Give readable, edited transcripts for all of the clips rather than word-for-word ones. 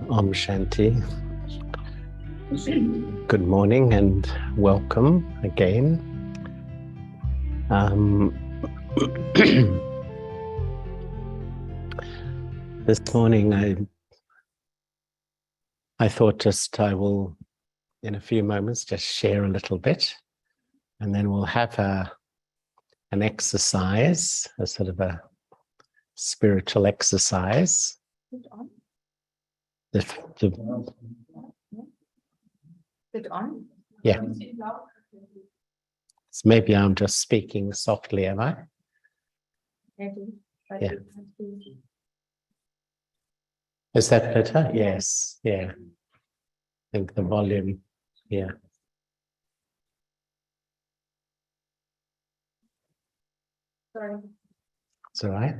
Om Shanti. Good morning and welcome again. This morning I thought I will, in a few moments, just share a little bit, and then we'll have an exercise, a sort of a spiritual exercise. Is it on? Yeah. So maybe I'm just speaking softly, am I? Yeah. Is that better? Yes. Yeah. I think the volume. Yeah. Sorry. It's all right.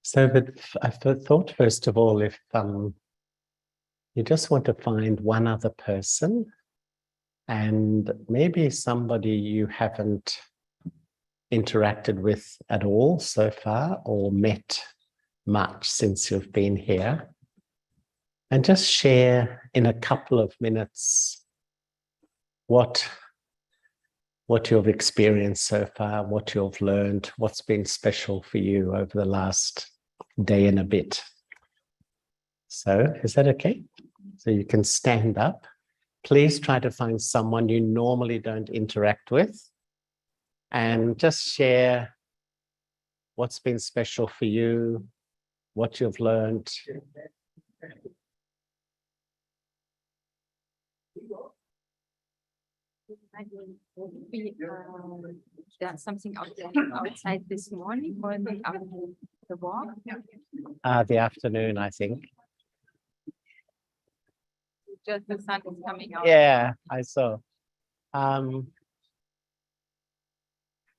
So, but I thought, first of all, if you just want to find one other person, and maybe somebody you haven't interacted with at all so far, or met much since you've been here, and just share in a couple of minutes what you've experienced so far, what you've learned, what's been special for you over the last day and a bit. So is that okay? So you can stand up. Please try to find someone you normally don't interact with and just share what's been special for you, what you've learned. We done something outside this morning or the walk? The afternoon, I think. Just the sun is coming out. Yeah, I saw.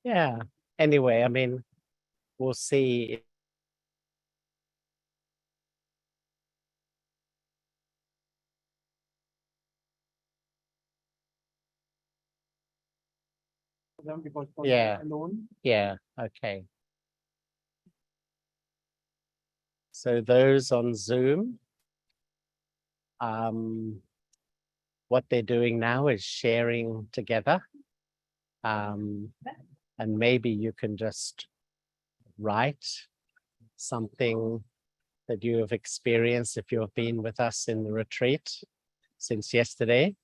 Yeah. Anyway, I mean, we'll see. Yeah. Yeah. Okay. So those on Zoom, what they're doing now is sharing together. And maybe you can just write something that you have experienced if you've been with us in the retreat since yesterday.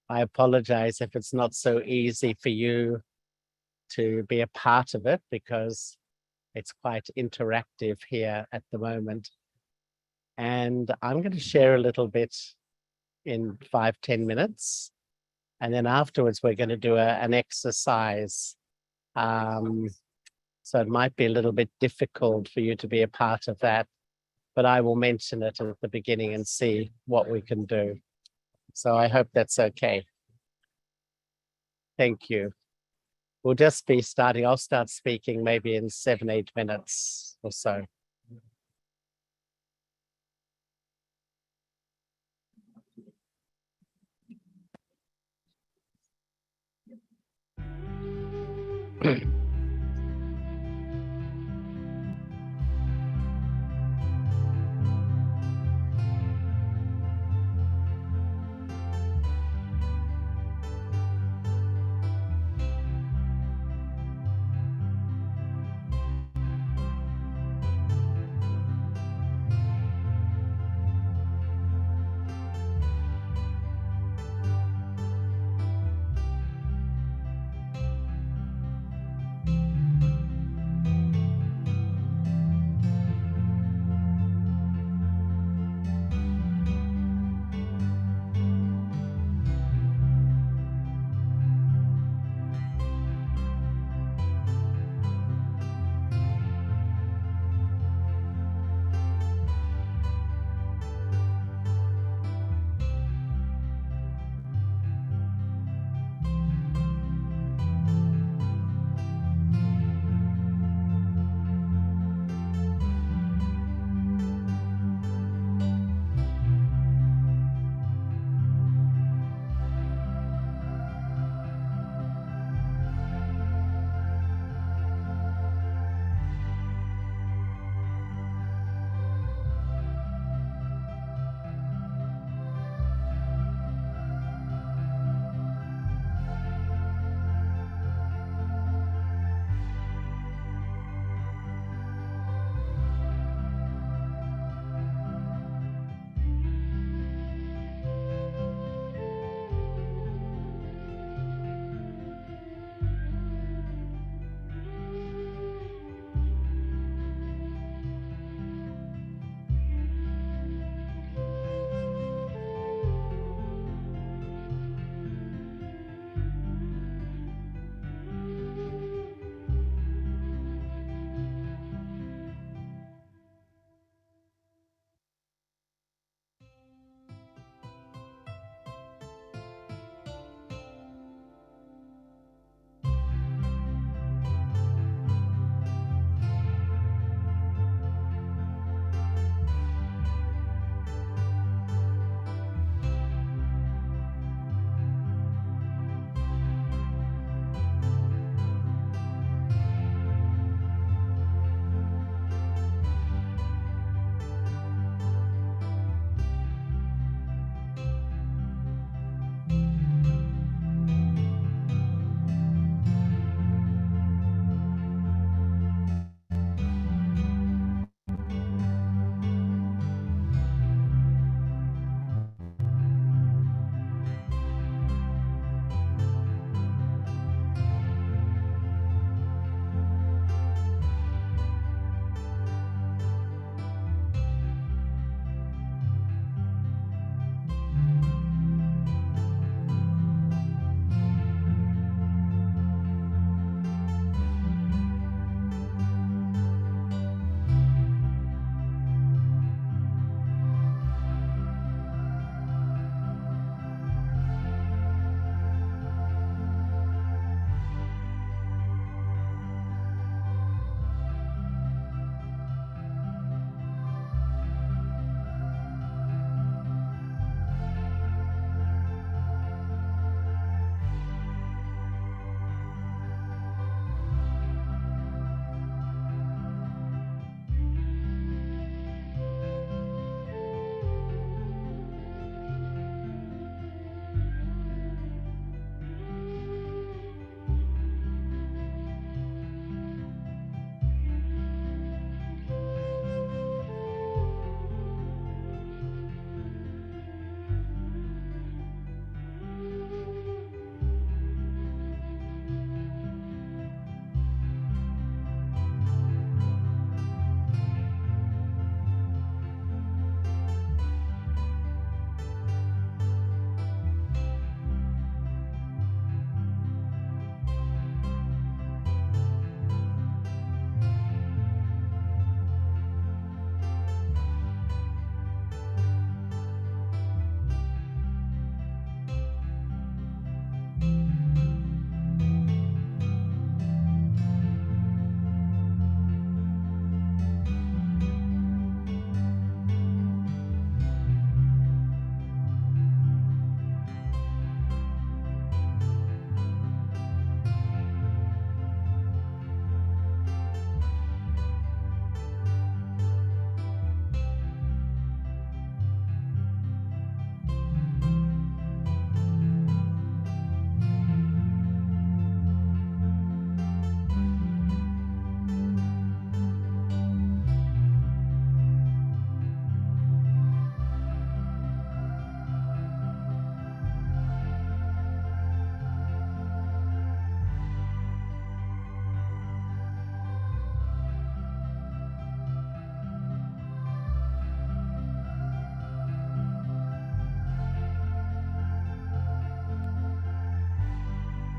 I apologize if it's not so easy for you to be a part of it because it's quite interactive here at the moment. And I'm going to share a little bit in 5-10 minutes. And then afterwards, we're going to do an exercise. So it might be a little bit difficult for you to be a part of that, but I will mention it at the beginning and see what we can do. So I hope that's okay. Thank you. We'll just be starting. I'll start speaking maybe in 7-8 minutes or so.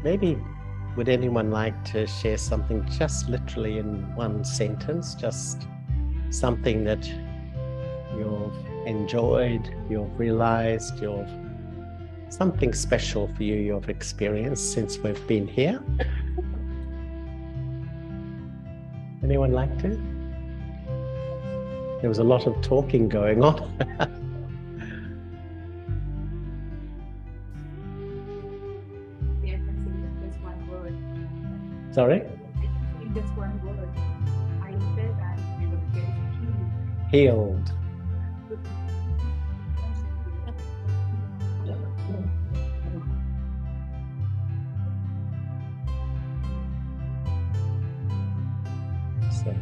maybe would anyone like to share something just literally in one sentence, just something that you've enjoyed, you've realized, something special for you you've experienced since we've been here? Anyone like to? There was a lot of talking going on. Yeah, I can say just one word. Sorry? I can say just one word. I feel that very Healed. So,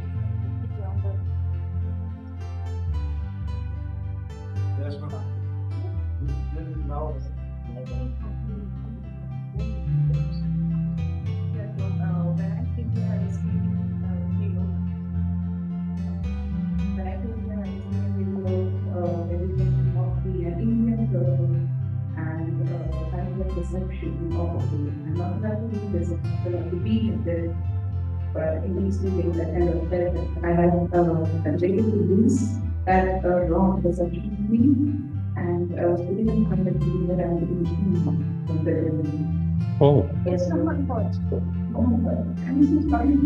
Perception of the and not that there's a being there, but it needs to be that kind of that I have taken to lose that wrong perception of me and putting in contact with that I'm doing oh, it's not my fault. Oh my God. And this is fine.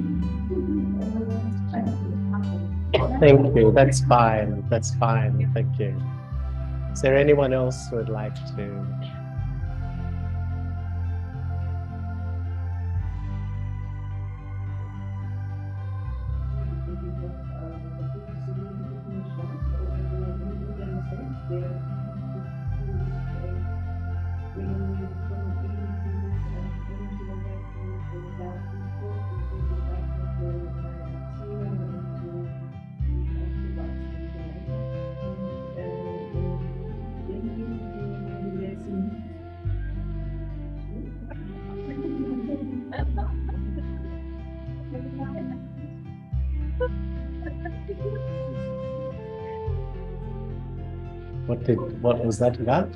thank you. That's fine. That's fine. Thank you. Is there anyone else who would like to? What was that about?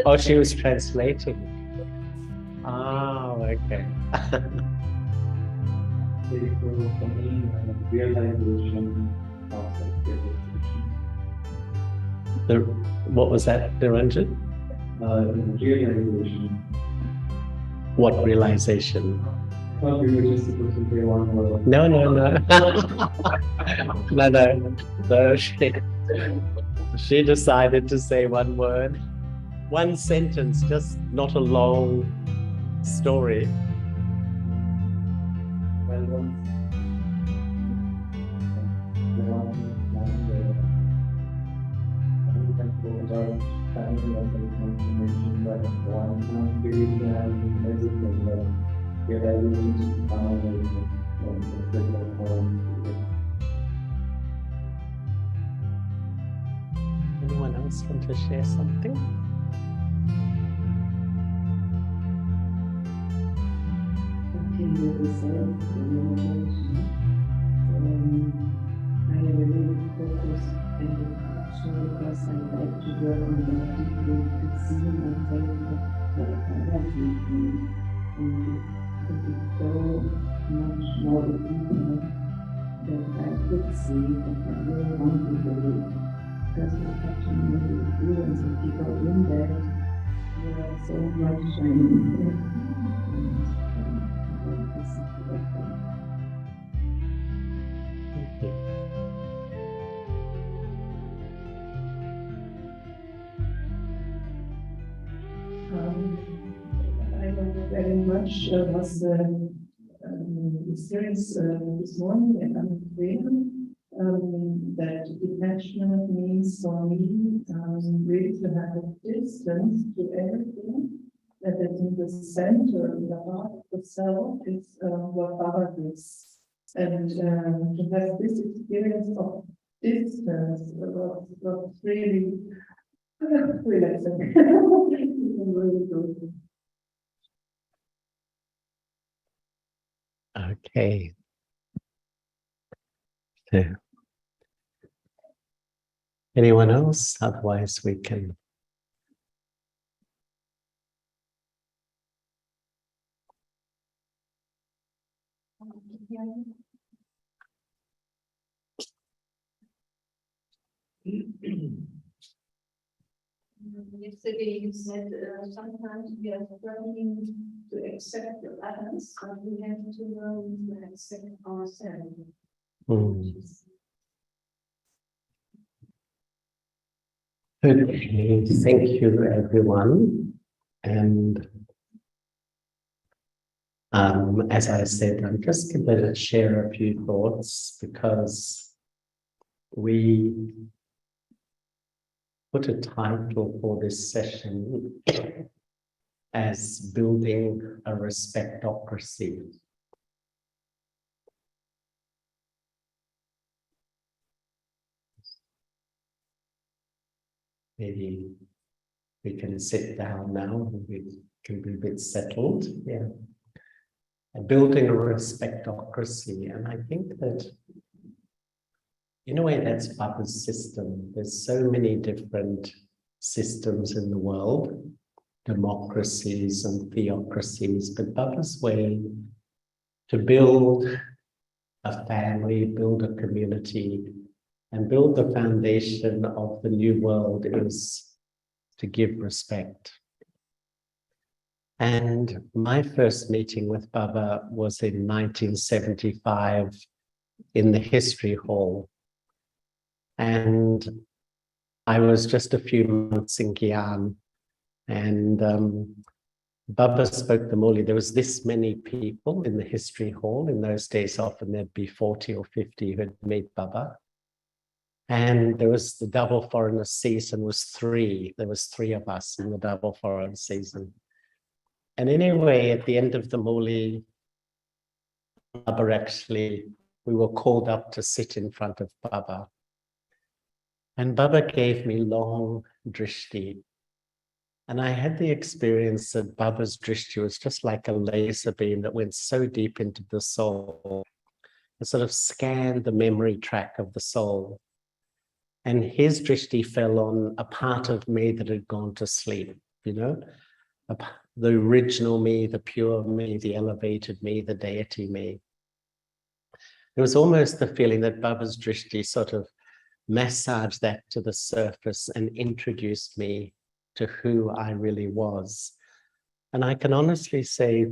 Oh, she was translating. Oh, okay. What was that, Niranjan? Realization. What realization? Thought we were just supposed to say one word. No. No, she decided to say one word, one sentence, just not a long story. Well, once family of information, but one time period and everything like realization Anyone else want to share something? Continue to say, I really focus and so because I like to work on that deeply to see myself and it is so much more deeper that I could see that I really want to do it. Because we have to know the experience of people in there. There are so much shining there. Thank you. I love very much was the experience this morning and I'm clear that detachment means for me really to have a distance to everything that is in the center, in the heart of the self is what Baba is. And to have this experience of distance was really relaxing. Really good. Okay. So, anyone else? Otherwise, we can Yesterday you said sometimes we are struggling to accept others, but we have to learn to accept ourselves. Okay, thank you, everyone. And as I said, I'm just going to share a few thoughts because we put a title for this session as Building a Respectocracy. Maybe we can sit down now, we can be a bit settled. Yeah. And building a respectocracy. And I think that in a way that's Baba's system. There's so many different systems in the world, democracies and theocracies, but Baba's way to build a family, build a community, and build the foundation of the new world is to give respect. And my first meeting with Baba was in 1975 in the History Hall. And I was just a few months in Gyan, and Baba spoke the Moli. There was this many people in the History Hall. In those days, often there'd be 40 or 50 who had met Baba. And there was the double foreigner season was 3. There was 3 of us in the double foreigner season. And anyway, at the end of the Moli, Baba actually, we were called up to sit in front of Baba. And Baba gave me long drishti. And I had the experience that Baba's drishti was just like a laser beam that went so deep into the soul. It sort of scanned the memory track of the soul. And his drishti fell on a part of me that had gone to sleep, you know, the original me, the pure me, the elevated me, the deity me. It was almost the feeling that Baba's drishti sort of massaged that to the surface and introduced me to who I really was. And I can honestly say,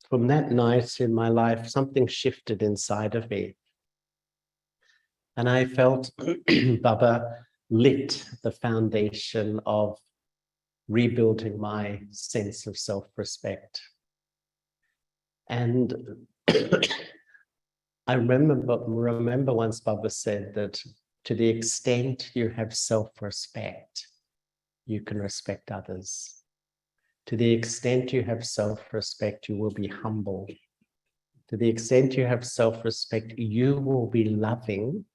from that night in my life, something shifted inside of me. And I felt Baba lit the foundation of rebuilding my sense of self-respect. And I remember once Baba said that to the extent you have self-respect, you can respect others. To the extent you have self-respect, you will be humble. To the extent you have self-respect, you will be loving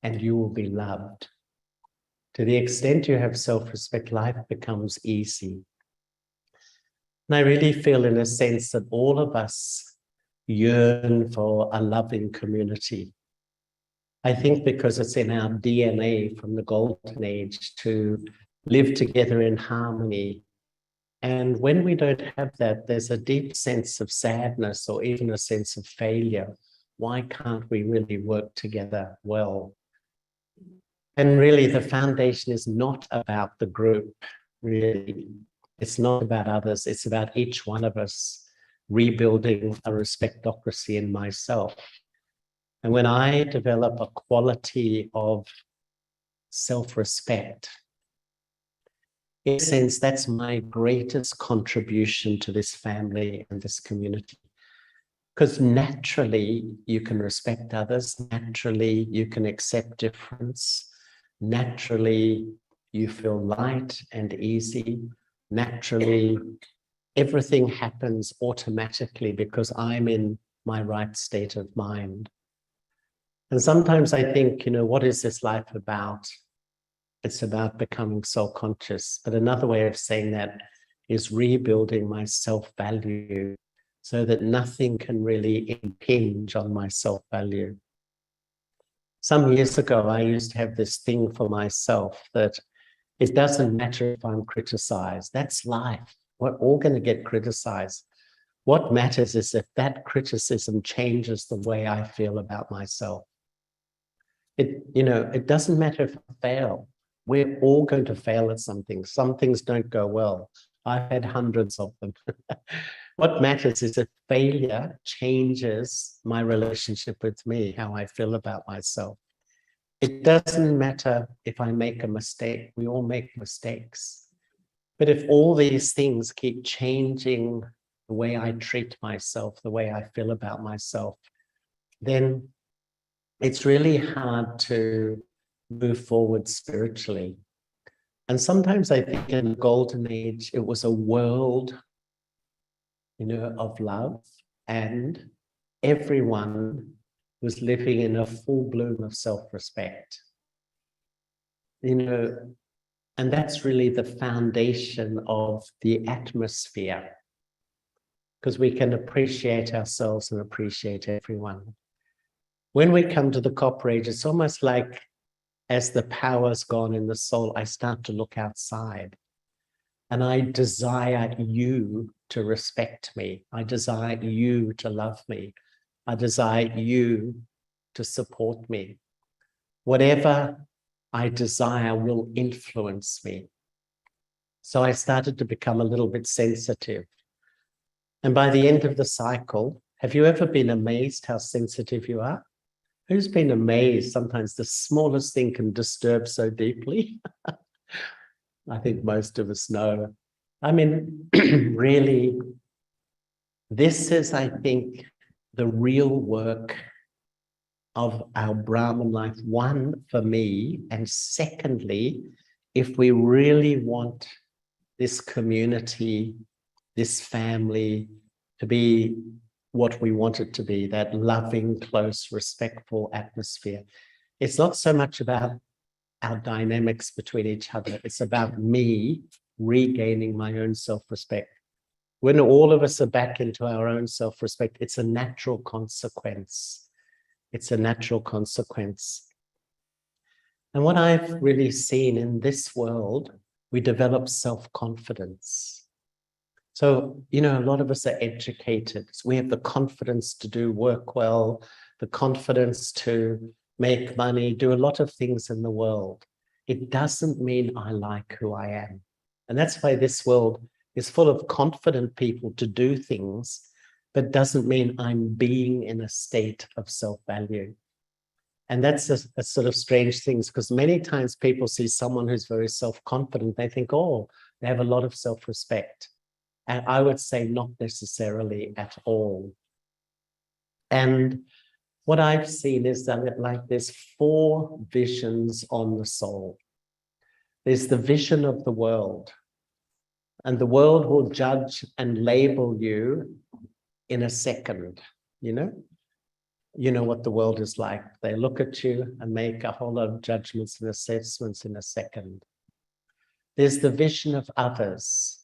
and you will be loved. To the extent you have self-respect, life becomes easy. And I really feel in a sense that all of us yearn for a loving community. I think because it's in our DNA from the golden age to live together in harmony. And when we don't have that, there's a deep sense of sadness or even a sense of failure. Why can't we really work together well? And really, the foundation is not about the group, really. It's not about others. It's about each one of us rebuilding a respectocracy in myself. And when I develop a quality of self-respect, in a sense, that's my greatest contribution to this family and this community. Because naturally, you can respect others. Naturally, you can accept difference. Naturally, you feel light and easy. Naturally, everything happens automatically because I'm in my right state of mind. And sometimes I think, what is this life about? It's about becoming self-conscious. But another way of saying that is rebuilding my self-value so that nothing can really impinge on my self-value. Some years ago, I used to have this thing for myself that it doesn't matter if I'm criticized. That's life. We're all going to get criticized. What matters is if that criticism changes the way I feel about myself. It doesn't matter if I fail. We're all going to fail at something. Some things don't go well. I've had hundreds of them. What matters is if failure changes my relationship with me, how I feel about myself. It doesn't matter if I make a mistake. We all make mistakes. But if all these things keep changing the way I treat myself, the way I feel about myself, then it's really hard to move forward spiritually. And sometimes I think in the golden age, it was a world, of love, and everyone was living in a full bloom of self-respect. And that's really the foundation of the atmosphere, because we can appreciate ourselves and appreciate everyone. When we come to the Copper Age, it's almost like as the power's gone in the soul, I start to look outside and I desire you to respect me. I desire you to love me. I desire you to support me. Whatever I desire will influence me. So I started to become a little bit sensitive. And by the end of the cycle, have you ever been amazed how sensitive you are? Who's been amazed? Sometimes the smallest thing can disturb so deeply. I think most of us know. I mean, really, this is, I think, the real work of our Brahman life. One, for me, and secondly, if we really want this community, this family to be what we want it to be, that loving, close, respectful atmosphere. It's not so much about our dynamics between each other. It's about me regaining my own self-respect. When all of us are back into our own self-respect, it's a natural consequence. It's a natural consequence. And what I've really seen in this world, we develop self-confidence. So, a lot of us are educated. So we have the confidence to do work well, the confidence to make money, do a lot of things in the world. It doesn't mean I like who I am. And that's why this world is full of confident people to do things, but doesn't mean I'm being in a state of self-value. And that's a sort of strange thing, because many times people see someone who's very self-confident, they think, oh, they have a lot of self-respect. And I would say not necessarily at all. And what I've seen is that there's 4 visions on the soul. There's the vision of the world. And the world will judge and label you in a second, You know what the world is like. They look at you and make a whole lot of judgments and assessments in a second. There's the vision of others.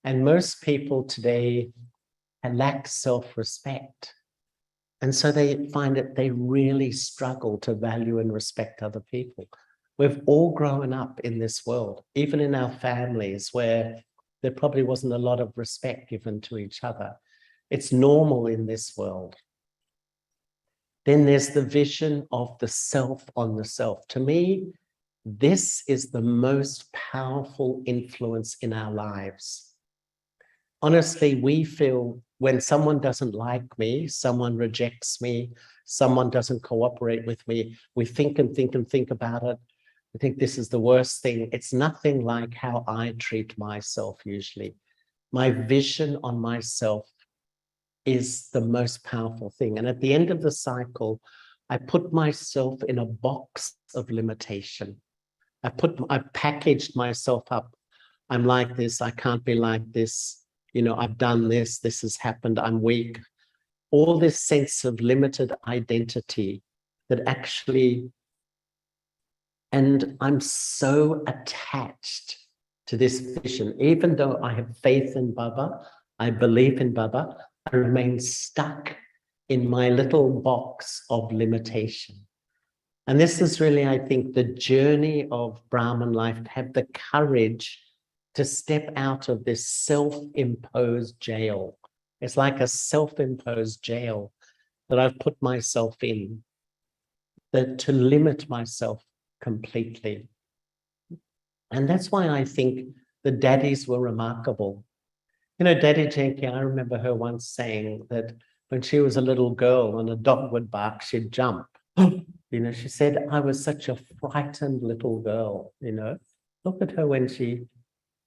And most people today lack self-respect. And so they find that they really struggle to value and respect other people. We've all grown up in this world, even in our families, where there probably wasn't a lot of respect given to each other. It's normal in this world. Then there's the vision of the self on the self. To me, this is the most powerful influence in our lives. Honestly, we feel when someone doesn't like me, someone rejects me, someone doesn't cooperate with me, we think and think and think about it. I think this is the worst thing. It's nothing like how I treat myself usually. My vision on myself is the most powerful thing. And at the end of the cycle, I put myself in a box of limitation. I packaged myself up. I'm like this, I can't be like this. I've done this, this has happened, I'm weak. All this sense of limited identity that actually, and I'm so attached to this vision. Even though I have faith in Baba, I believe in Baba, I remain stuck in my little box of limitation. And this is really, I think, the journey of Brahman life, to have the courage to step out of this self-imposed jail. It's like a self-imposed jail that I've put myself in, that to limit myself completely. And that's why I think the daddies were remarkable. You know, Daddy Jenky, I remember her once saying that when she was a little girl and a dog would bark, she'd jump. You know, she said, I was such a frightened little girl, you know. Look at her when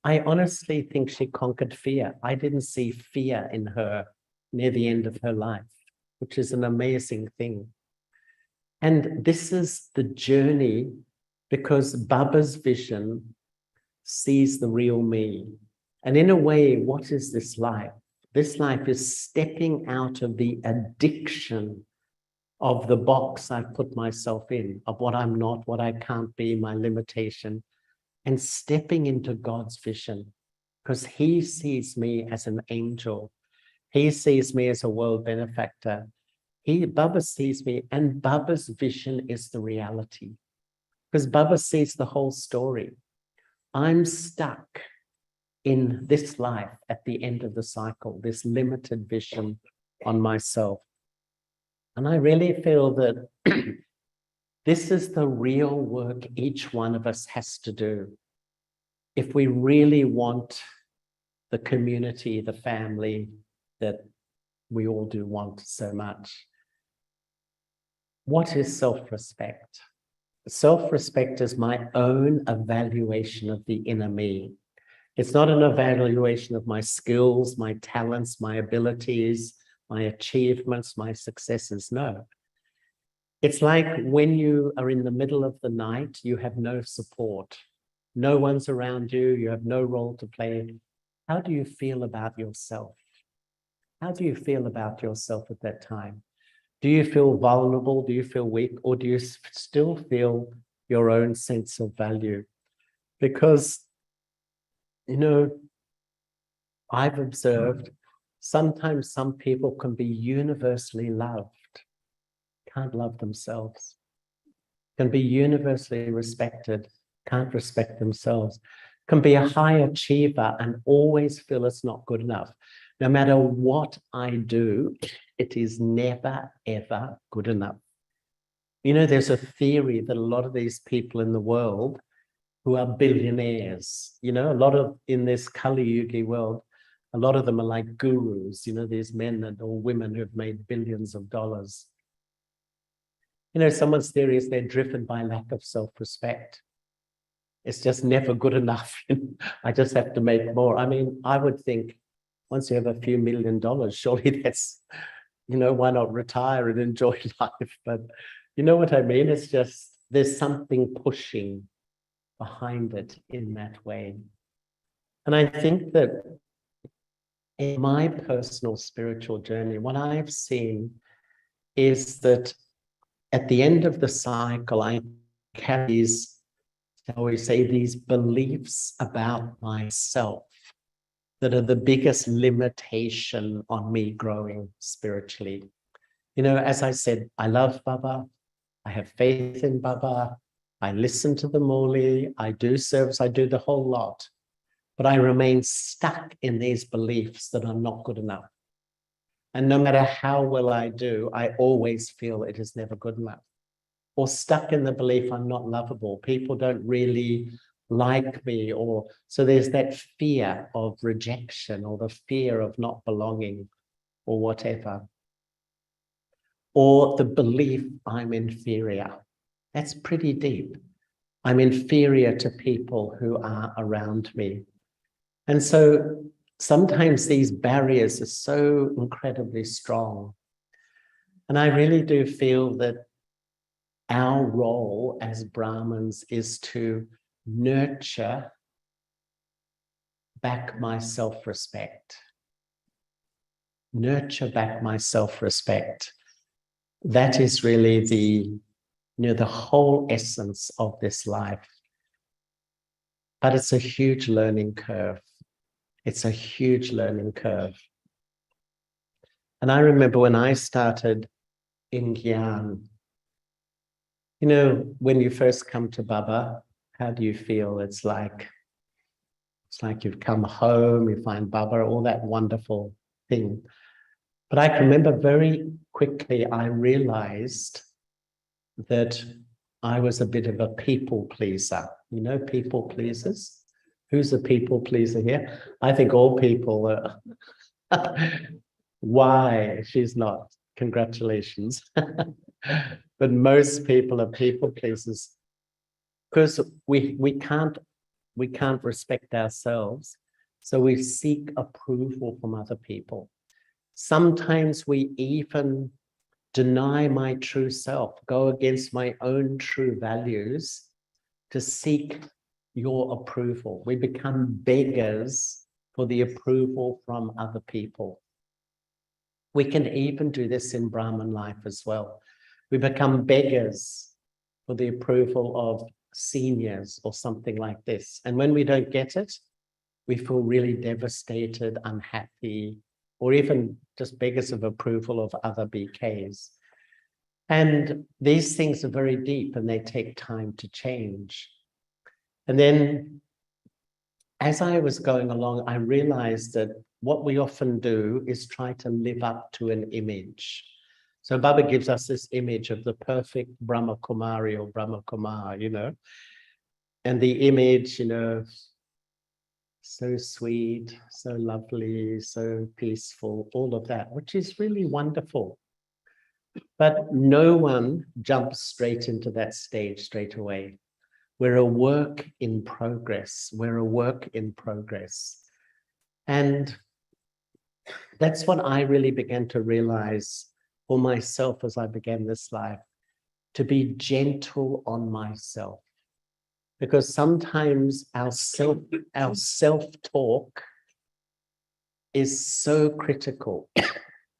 I honestly think she conquered fear. I didn't see fear in her near the end of her life, which is an amazing thing. And this is the journey, because Baba's vision sees the real me. And in a way, what is this life? This life is stepping out of the addiction of the box I've put myself in, of what I'm not, what I can't be, my limitation, and stepping into God's vision, because he sees me as an angel. He sees me as a world benefactor. Baba sees me, and Baba's vision is the reality, because Baba sees the whole story. I'm stuck in this life at the end of the cycle, this limited vision on myself. And I really feel that this is the real work each one of us has to do. If we really want the community, the family that we all do want so much. What is self-respect? Self-respect is my own evaluation of the inner me. It's not an evaluation of my skills, my talents, my abilities, my achievements, my successes. No. It's like when you are in the middle of the night, you have no support. No one's around you. You have no role to play. How do you feel about yourself? How do you feel about yourself at that time? Do you feel vulnerable? Do you feel weak? Or do you still feel your own sense of value? Because, you know, I've observed sometimes some people can be universally loved, can't love themselves, can be universally respected, can't respect themselves, can be a high achiever and always feel it's not good enough. No matter what I do, it is never, ever good enough. You know, there's a theory that a lot of these people in the world who are billionaires, you know, in this Kali Yugi world, a lot of them are like gurus, you know, these men or women who've made billions of dollars. You know, someone's theory is they're driven by lack of self-respect. It's just never good enough. I just have to make more. I mean, I would think once you have a few $1 million, surely that's, you know, why not retire and enjoy life? But you know what I mean? It's just, there's something pushing behind it in that way. And I think that in my personal spiritual journey, what I've seen is that at the end of the cycle, I carry these, shall we say, these beliefs about myself that are the biggest limitation on me growing spiritually. You know, as I said, I love Baba, I have faith in Baba, I listen to the Muli, I do service, I do the whole lot, but I remain stuck in these beliefs that are not good enough. And no matter how well I do, I always feel it is never good enough. Or stuck in the belief I'm not lovable, people don't really like me, or so there's that fear of rejection or the fear of not belonging or whatever. Or the belief I'm inferior. That's pretty deep. I'm inferior to people who are around me. And so sometimes these barriers are so incredibly strong. And I really do feel that our role as Brahmins is to nurture back my self-respect. Nurture back my self-respect. That is really the whole essence of this life. But it's a huge learning curve. It's a huge learning curve. And I remember when I started in Gyan, you know, when you first come to Baba, how do you feel? It's like you've come home, you find Baba, all that wonderful thing. But I can remember very quickly, I realized that I was a bit of a people pleaser. You know, people pleasers? Who's a people pleaser here? I think all people are. Why? She's not. Congratulations. But most people are people pleasers because we can't respect ourselves. So we seek approval from other people. Sometimes we even deny my true self, go against my own true values to seek your approval. We become beggars for the approval from other people. We can even do this in Brahman life as well. We become beggars for the approval of seniors or something like this. And when we don't get it, we feel really devastated, unhappy, or even just beggars of approval of other BKs. And these things are very deep and they take time to change. And then as I was going along, I realized that what we often do is try to live up to an image. So Baba gives us this image of the perfect Brahma Kumari or Brahma Kumar, you know, and the image, you know, so sweet, so lovely, so peaceful, all of that, which is really wonderful. But no one jumps straight into that stage straight away. We're a work in progress. We're a work in progress. And that's what I really began to realize for myself as I began this life, to be gentle on myself. Because sometimes our self-talk is so critical.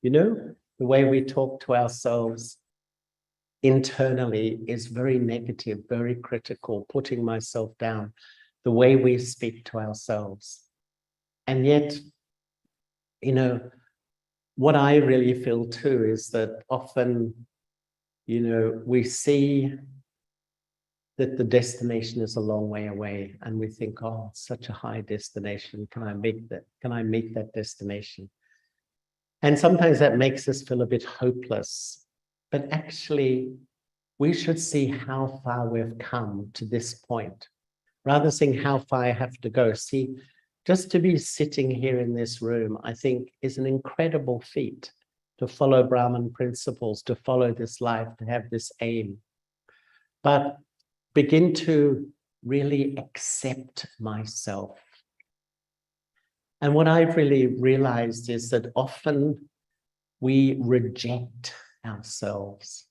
You know, the way we talk to ourselves internally is very negative, very critical, putting myself down, the way we speak to ourselves. And yet, you know, what I really feel too is that often, you know, we see that the destination is a long way away and we think, oh, it's such a high destination. Can I make that? Can I meet that destination? And sometimes that makes us feel a bit hopeless. But actually, we should see how far we've come to this point, rather than saying how far I have to go. See, just to be sitting here in this room, I think is an incredible feat to follow Brahman principles, to follow this life, to have this aim. But begin to really accept myself. And what I've really realized is that often we reject ourselves.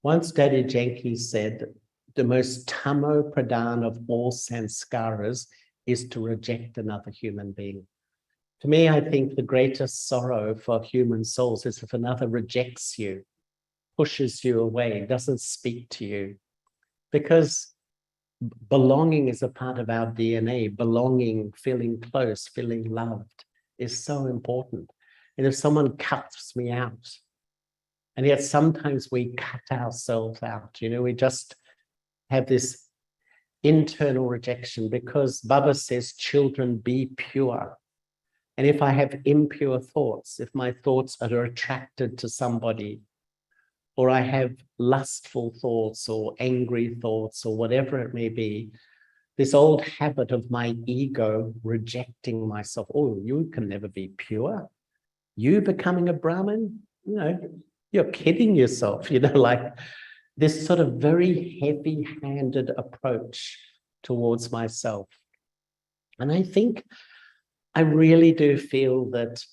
Once Daddy Janki said, the most tamo pradhan of all sanskaras is to reject another human being. To me, I think the greatest sorrow for human souls is if another rejects you, pushes you away, doesn't speak to you. Because belonging is a part of our DNA. Belonging, feeling close, feeling loved is so important. And if someone cuts me out, and yet sometimes we cut ourselves out, you know, we just have this internal rejection because Baba says, children, be pure. And if I have impure thoughts, if my thoughts are attracted to somebody, or I have lustful thoughts or angry thoughts or whatever it may be, this old habit of my ego rejecting myself. Oh, you can never be pure. You becoming a Brahmin? You know, you're kidding yourself, you know, like this sort of very heavy-handed approach towards myself. And I think I really do feel that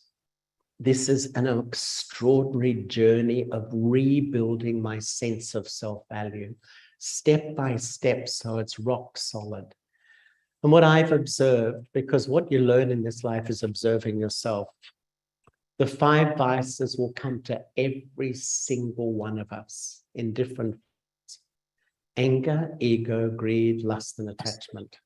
this is an extraordinary journey of rebuilding my sense of self-value, step by step, so it's rock solid. And what I've observed, because what you learn in this life is observing yourself, the 5 vices will come to every single one of us in different ways. Anger, ego, greed, lust, and attachment.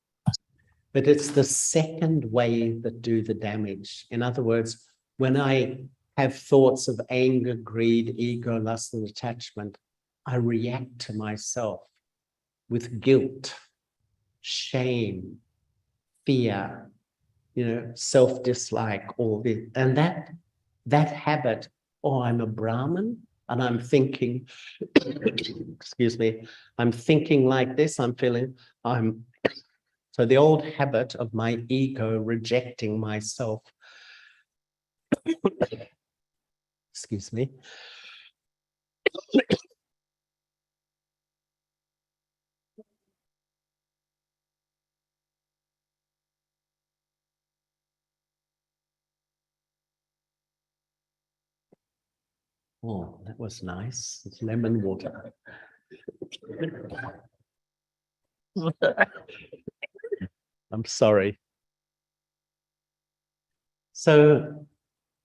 But it's the second wave that do the damage. In other words, when I have thoughts of anger, greed, ego, lust, and attachment, I react to myself with guilt, shame, fear, you know, self-dislike, all this. And that habit or I'm a Brahmin and I'm thinking, excuse me, I'm thinking like this, I'm feeling, so the old habit of my ego rejecting myself, excuse me. Oh, that was nice. It's lemon water. I'm sorry. So,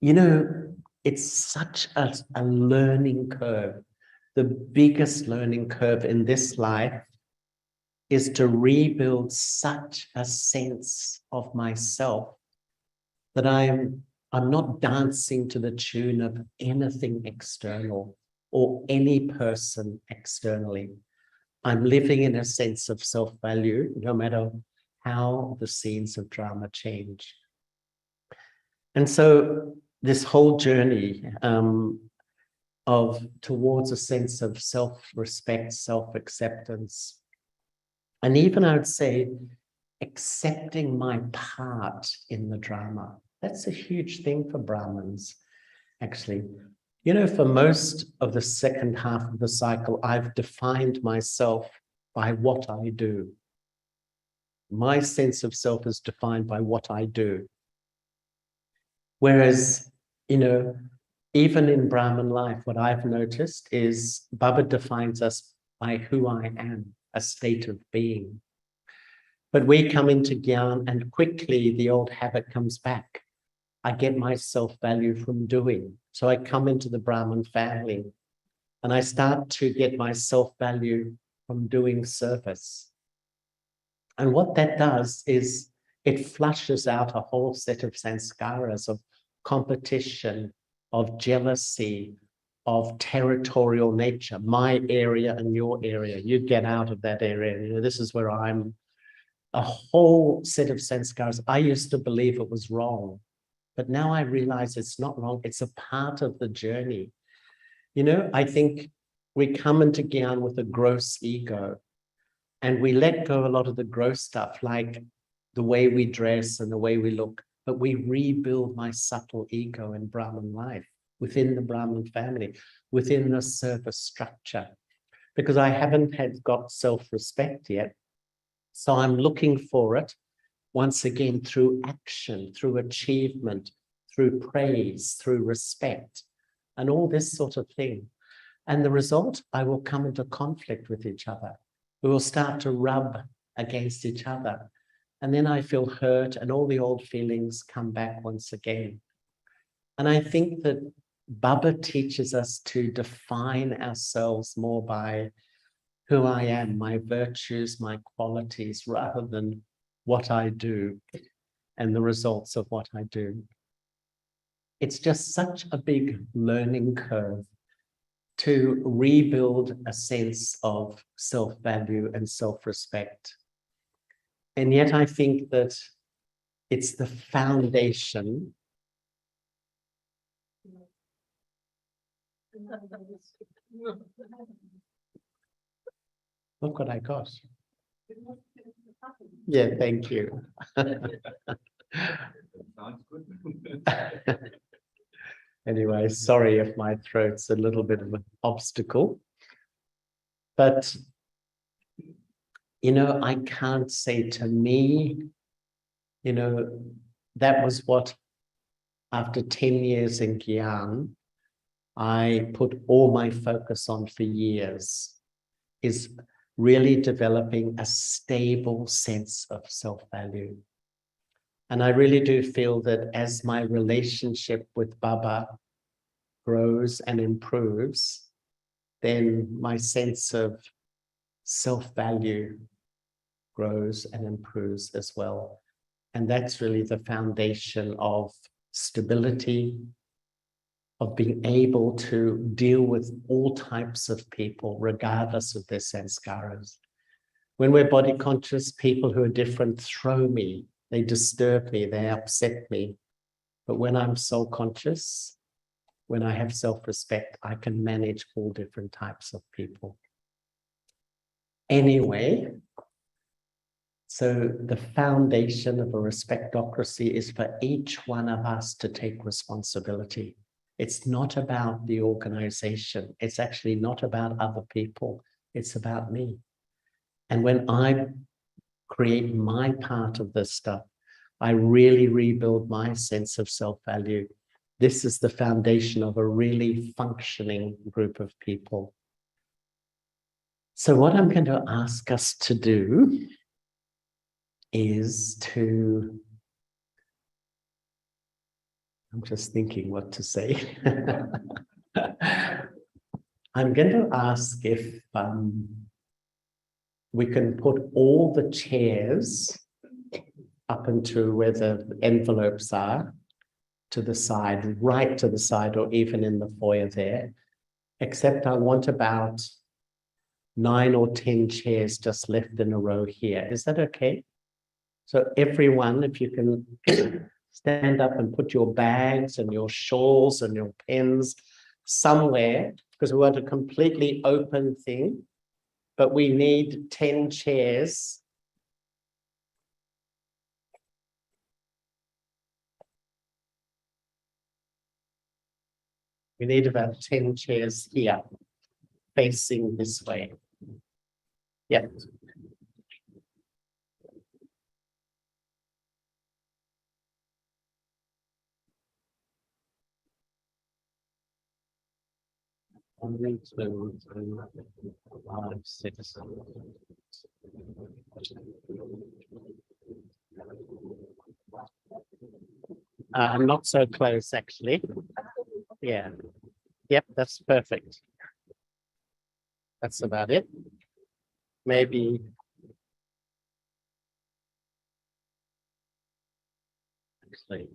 you know, it's such a learning curve. The biggest learning curve in this life is to rebuild such a sense of myself that I'm not dancing to the tune of anything external or any person externally. I'm living in a sense of self-value, no matter how the scenes of drama change. And so this whole journey towards a sense of self-respect, self-acceptance, and even I would say accepting my part in the drama. That's a huge thing for Brahmins, actually. You know, for most of the second half of the cycle, I've defined myself by what I do. My sense of self is defined by what I do. Whereas, you know, even in Brahmin life, what I've noticed is Baba defines us by who I am, a state of being. But we come into Gyan and quickly the old habit comes back. I get my self-value from doing. So I come into the Brahmin family and I start to get my self-value from doing service. And what that does is it flushes out a whole set of sanskaras of competition, of jealousy, of territorial nature, my area and your area. You get out of that area. You know, this is where I'm. A whole set of sanskaras. I used to believe it was wrong, but now I realize it's not wrong. It's a part of the journey. You know, I think we come into Gyan with a gross ego and we let go a lot of the gross stuff, like the way we dress and the way we look, but we rebuild my subtle ego in Brahmin life, within the Brahmin family, within the service structure, because I haven't got self-respect yet. So I'm looking for it once again through action, through achievement, through praise, through respect, and all this sort of thing. And the result, I will come into conflict with each other. We will start to rub against each other. And then I feel hurt and all the old feelings come back once again. And I think that Baba teaches us to define ourselves more by who I am, my virtues, my qualities, rather than what I do and the results of what I do. It's just such a big learning curve to rebuild a sense of self-value and self-respect. And yet I think that it's the foundation. Look what I got. Yeah, thank you. Sounds good. Anyway, sorry if my throat's a little bit of an obstacle. But, you know, I can't say to me, you know, that was what, after 10 years in Gyan, I put all my focus on for years, is really developing a stable sense of self-value. And I really do feel that as my relationship with Baba grows and improves, then my sense of self-value grows and improves as well. And that's really the foundation of stability, of being able to deal with all types of people, regardless of their sanskaras. When we're body conscious, people who are different throw me, they disturb me, they upset me. But when I'm soul conscious, when I have self-respect, I can manage all different types of people. Anyway, so the foundation of a respectocracy is for each one of us to take responsibility. It's not about the organization. It's actually not about other people. It's about me. And when I create my part of this stuff, I really rebuild my sense of self-value. This is the foundation of a really functioning group of people. So what I'm going to ask us to do is to, I'm just thinking what to say. I'm going to ask if we can put all the chairs up into where the envelopes are, to the side, right to the side, or even in the foyer there, except I want about 9 or 10 chairs just left in a row here. Is that okay? So everyone, if you can stand up and put your bags and your shawls and your pens somewhere, because we want a completely open thing, but we need 10 chairs. We need about 10 chairs here, facing this way. Yeah. Only 2, 3, 5, 6. I'm not so close, actually. Yeah. Yep, that's perfect. That's about it. Maybe. Actually.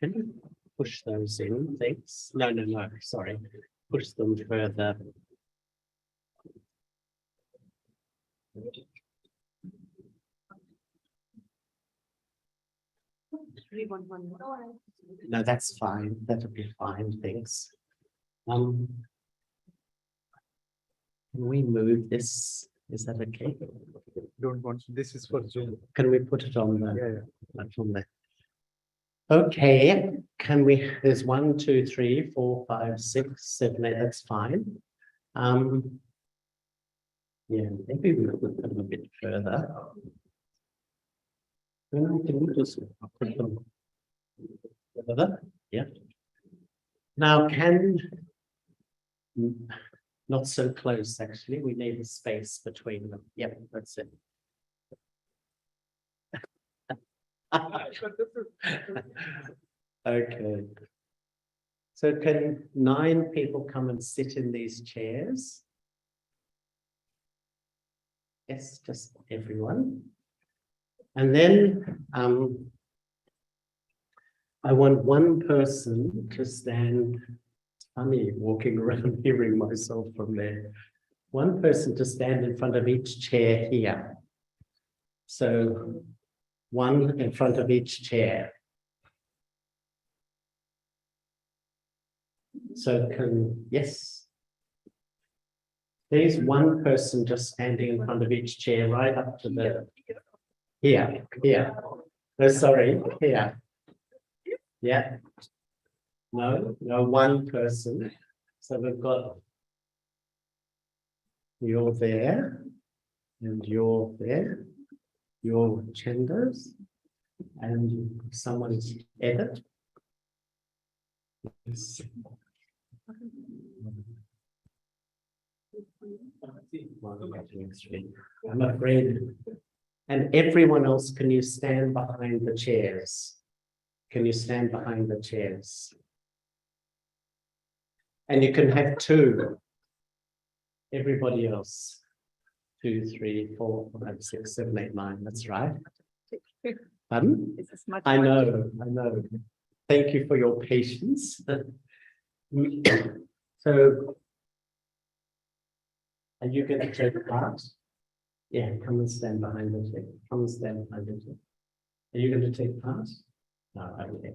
Can you push those in, thanks? No, sorry. Push them further. No, that's fine. That'll be fine, thanks. Can we move this? Is that okay? Don't want, this is for Zoom. Can we put it on the Yeah. platform there? Okay, can we, there's 1, 2, 3, 4, 5, 6, 7, 8, that's fine. Yeah, maybe we could come a bit further. Can we just put them further? Yeah. Now, not so close, actually. We need a space between them. Yep, that's it. Okay. So can 9 people come and sit in these chairs? Yes, just everyone. And then I want one person to stand. It's funny walking around hearing myself from there. One person to stand in front of each chair here. So 1 in front of each chair. So yes. There's one person just standing in front of each chair, right up to the, here. No, sorry, here. Yeah. No, one person. So we've got, you're there, and you're there, your genders, and someone's edit. Yes. I'm afraid. And everyone else, can you stand behind the chairs? Can you stand behind the chairs? And you can have 2. Everybody else. 2, 3, 4, 5, 6, 7, 8, 9. That's right. Pardon? I know. Thank you for your patience. So Are you going to take part? Yeah, come and stand behind the chair. Come and stand behind the chair. Are you going to take part? No, okay.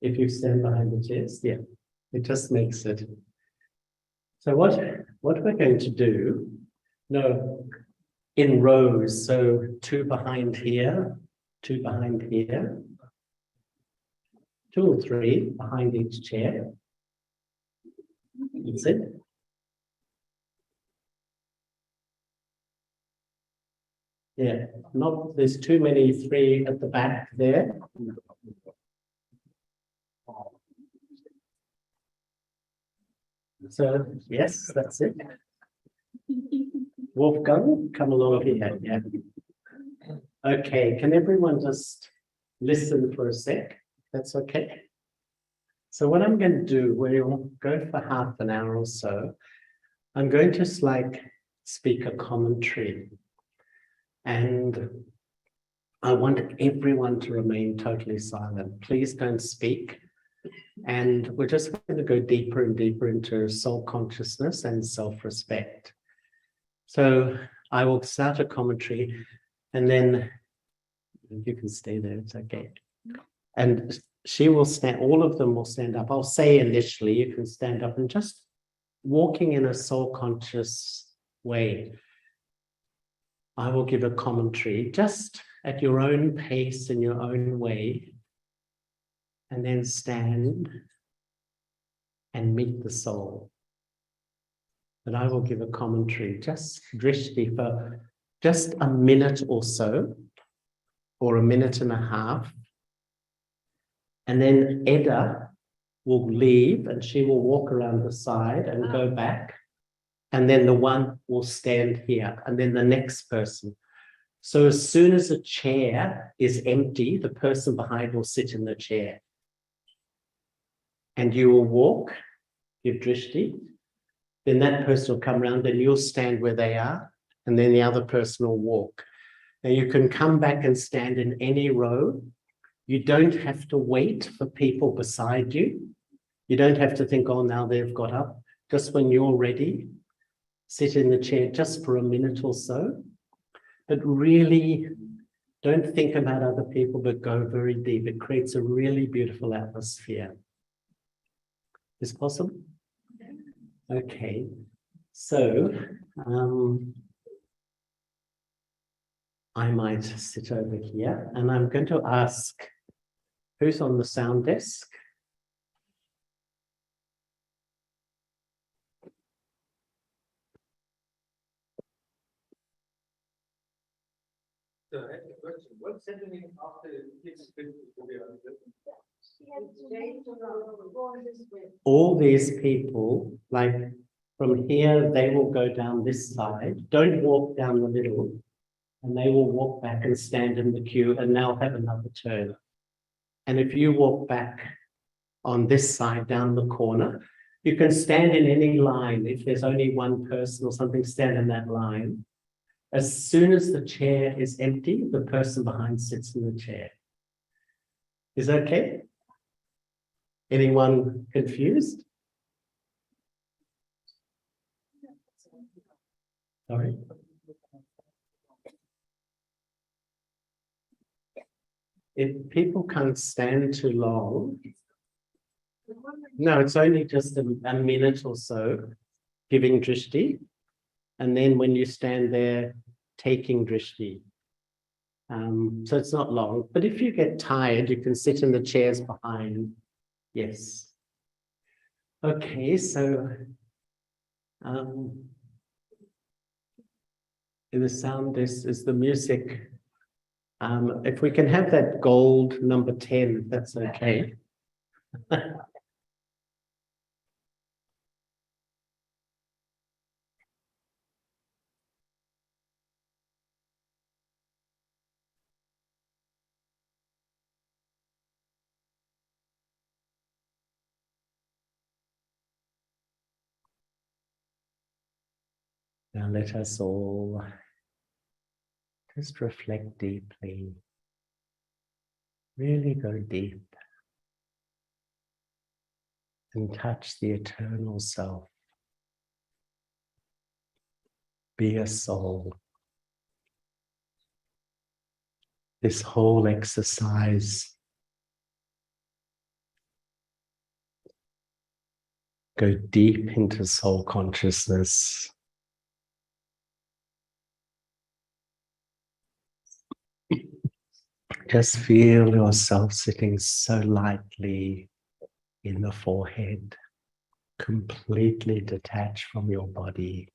If you stand behind the chairs, yeah, it just makes it. So what we're going to do, no, in rows, so two behind here, two behind here, two or three behind each chair. That's it. Yeah, not, there's too many three at the back there. So, yes, that's it. Wolfgang, come along here. Yeah. Okay, can everyone just listen for a sec? That's okay. So what I'm going to do, we'll go for half an hour or so. I'm going to just like speak a commentary. And I want everyone to remain totally silent. Please don't speak. And we're just going to go deeper and deeper into soul consciousness and self-respect. So I will start a commentary and then you can stay there, it's okay. And she will stand, all of them will stand up. I'll say initially, you can stand up and just walking in a soul conscious way. I will give a commentary just at your own pace in your own way, and then stand and meet the soul. But I will give a commentary, just drishti for just a minute or so, or a minute and a half. And then Edda will leave and she will walk around the side and go back. And then the one will stand here, and then the next person. So as soon as a chair is empty, the person behind will sit in the chair. And you will walk, give drishti, then that person will come around and you'll stand where they are, and then the other person will walk. Now you can come back and stand in any row. You don't have to wait for people beside you. You don't have to think, oh, now they've got up. Just when you're ready, sit in the chair just for a minute or so. But really don't think about other people, but go very deep. It creates a really beautiful atmosphere. Is it possible? Okay. So I might sit over here and I'm going to ask who's on the sound desk. So I have a question. What's happening after kids finish All these people, like from here, they will go down this side. Don't walk down the middle. And they will walk back and stand in the queue and they'll have another turn. And if you walk back on this side down the corner, you can stand in any line. If there's only one person or something, stand in that line. As soon as the chair is empty, the person behind sits in the chair. Is that okay? Anyone confused? Sorry. If people can't stand too long, no, it's only just a minute or so giving drishti. And then when you stand there, taking drishti. So it's not long, but if you get tired, you can sit in the chairs behind. Yes. Okay, so in the sound, this is the music. If we can have that gold number 10, if that's okay. Now let us all just reflect deeply. Really go deep and touch the eternal self. be a soul. This whole exercise, go deep into soul consciousness. Just feel yourself sitting so lightly in the forehead, completely detached from your body.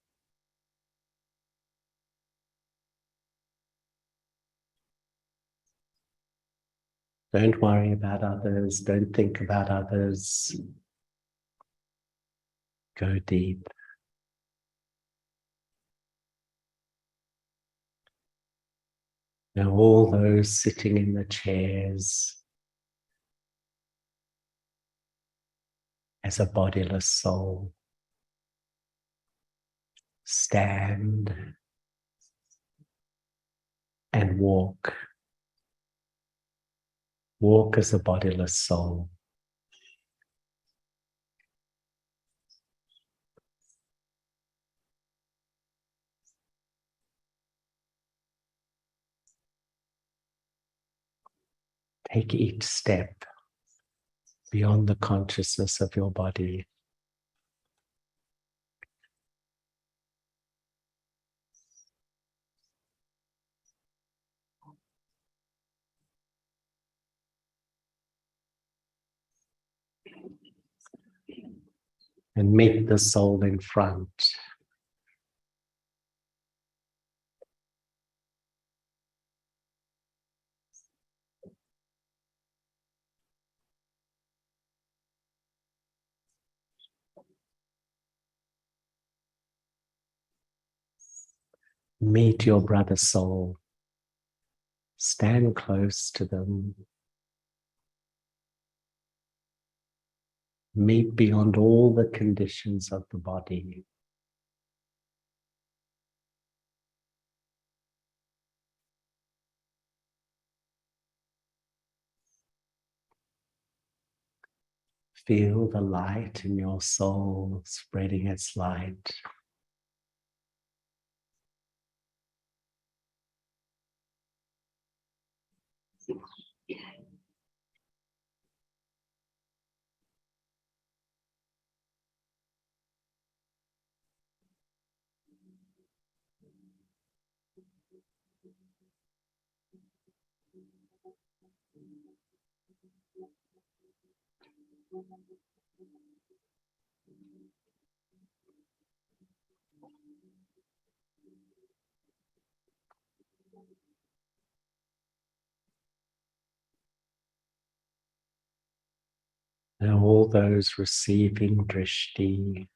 Don't worry about others. Don't think about others. Go deep. Now all those sitting in the chairs as a bodiless soul, stand and walk. Walk as a bodiless soul. Take each step beyond the consciousness of your body. And meet the soul in front. Meet your brother soul. Stand close to them. Meet beyond all the conditions of the body. Feel the light in your soul spreading its light. Now all those receiving drishti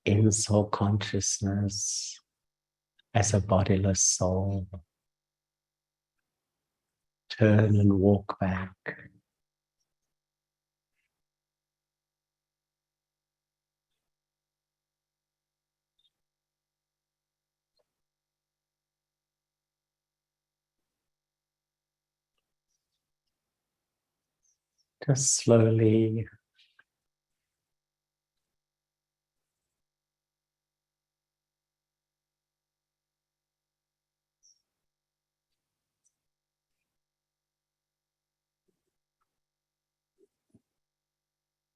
in soul consciousness as a bodiless soul, turn and walk back. Just slowly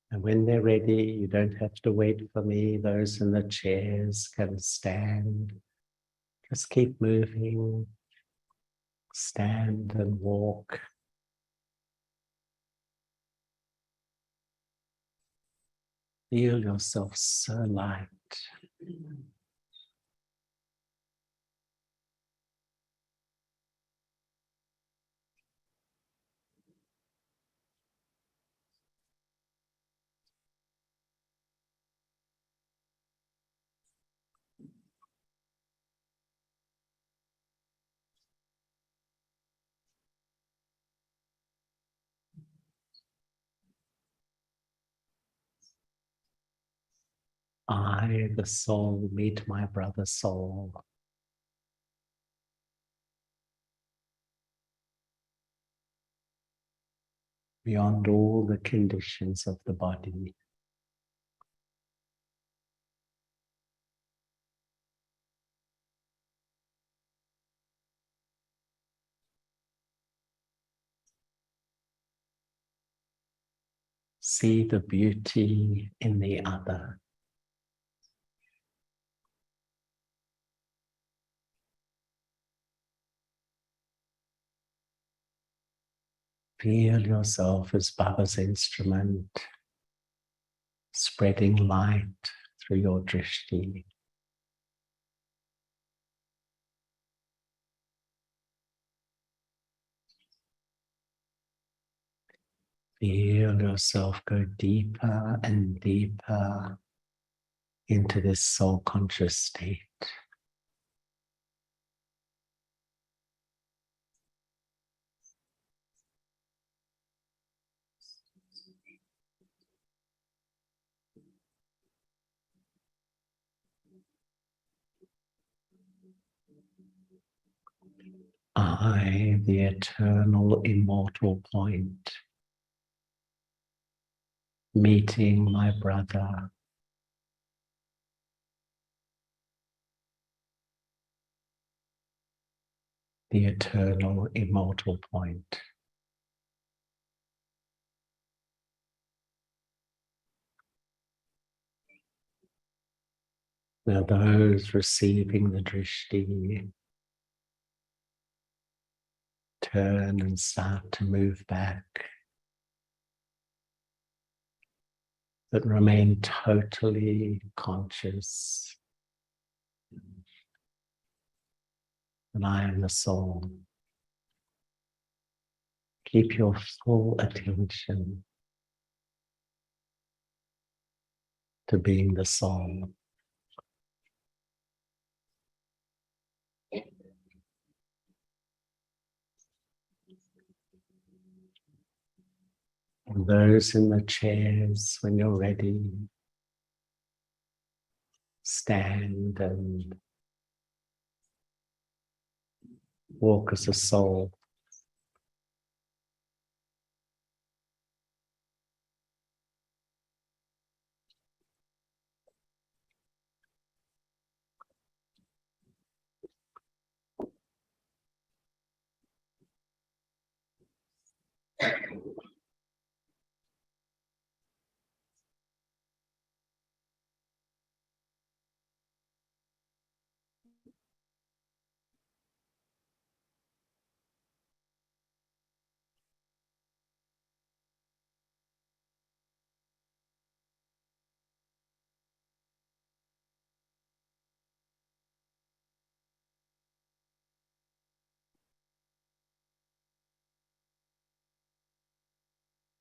and when they're ready, you don't have to wait for me. Those in the chairs can stand. Just keep moving. Stand and walk. Feel yourself so light. I, the soul, meet my brother soul. Beyond all the conditions of the body. See the beauty in the other. Feel yourself as Baba's instrument, spreading light through your drishti. Feel yourself go deeper and deeper into this soul conscious state. I, the eternal immortal point, meeting my brother, the eternal immortal point. Now those receiving the drishti turn and start to move back, but remain totally conscious that I am the soul. Keep your full attention to being the soul. And those in the chairs, when you're ready, stand and walk as a soul.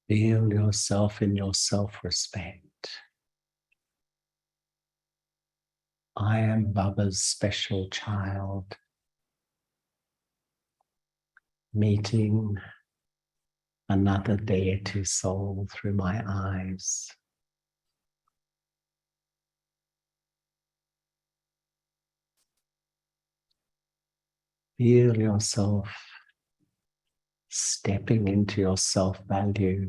Feel yourself in your self-respect. I am Baba's special child, meeting another deity soul through my eyes. Feel yourself stepping into your self-value,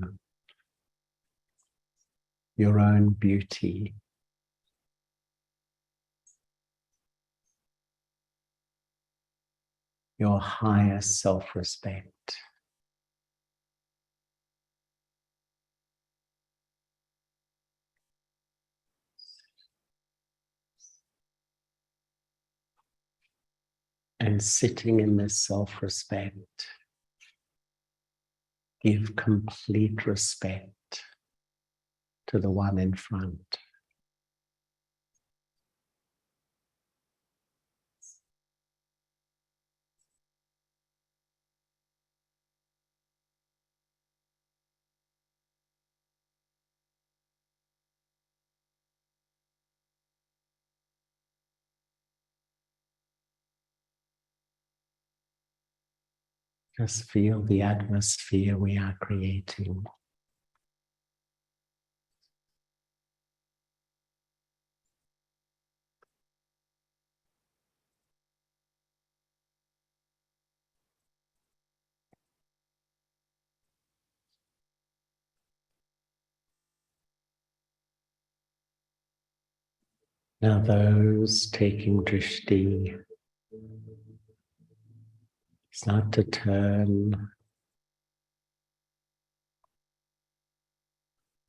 your own beauty. Your higher self-respect. And sitting in this self-respect, give complete respect to the one in front. Just feel the atmosphere we are creating. Now those taking drishti, start to turn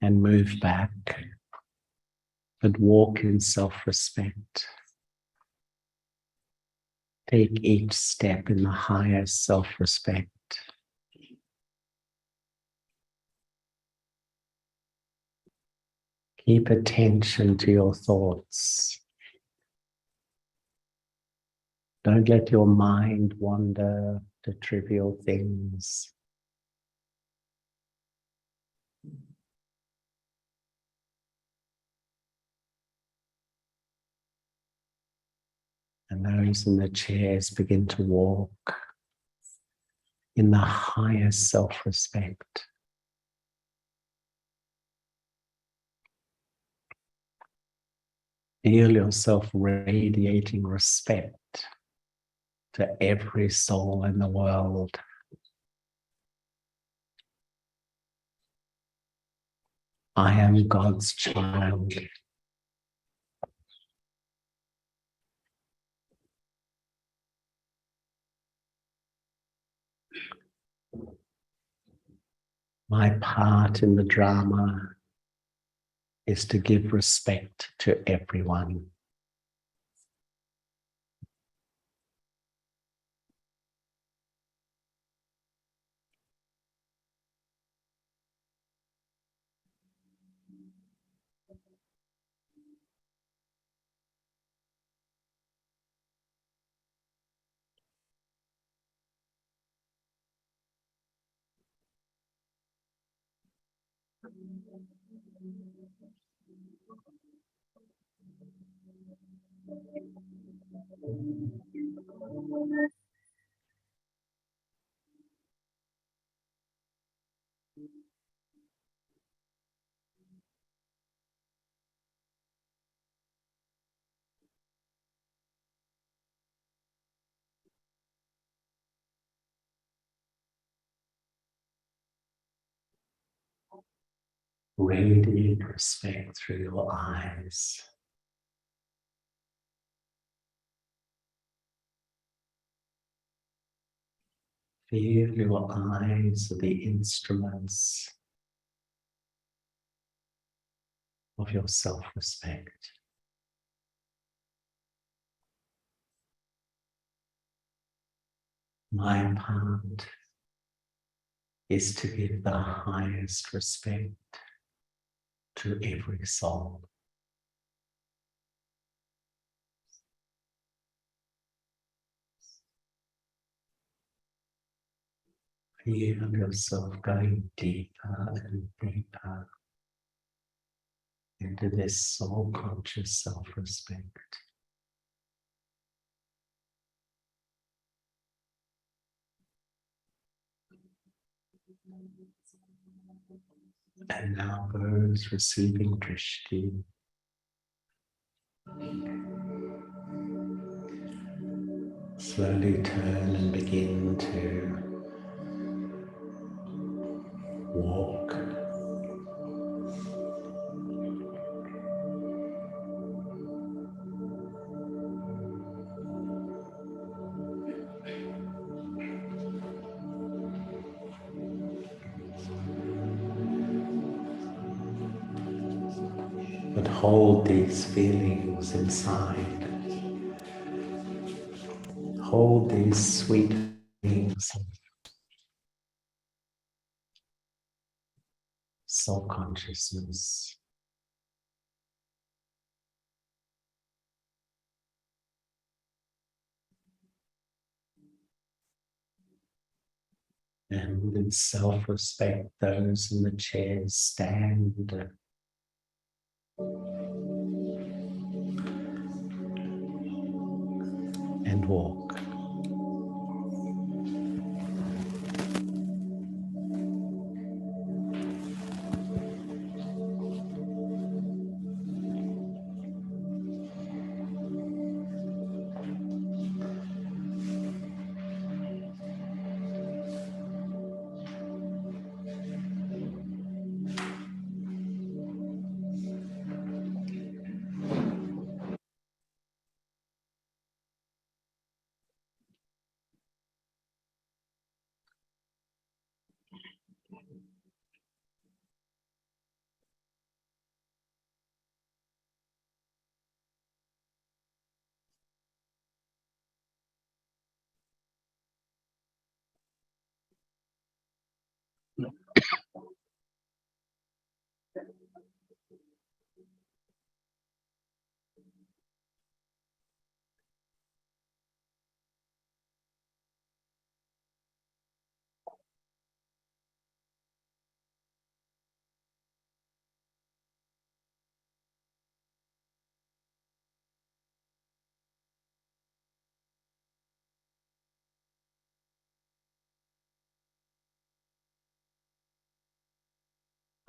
and move back, but walk in self-respect. Take each step in the highest self-respect. Keep attention to your thoughts. Don't let your mind wander to trivial things. And those in the chairs begin to walk in the highest self-respect. Feel yourself radiating respect to every soul in the world. I am God's child. My part in the drama is to give respect to everyone. Radiate respect through your eyes. Feel your eyes are the instruments of your self-respect. My part is to give the highest respect to every soul. Feel yourself going deeper and deeper into this soul-conscious self-respect. And now those receiving Drishti, slowly turn and begin to walk. But hold these feelings inside. Hold these sweet feelings of self-consciousness. And in self-respect, those in the chairs stand and walk.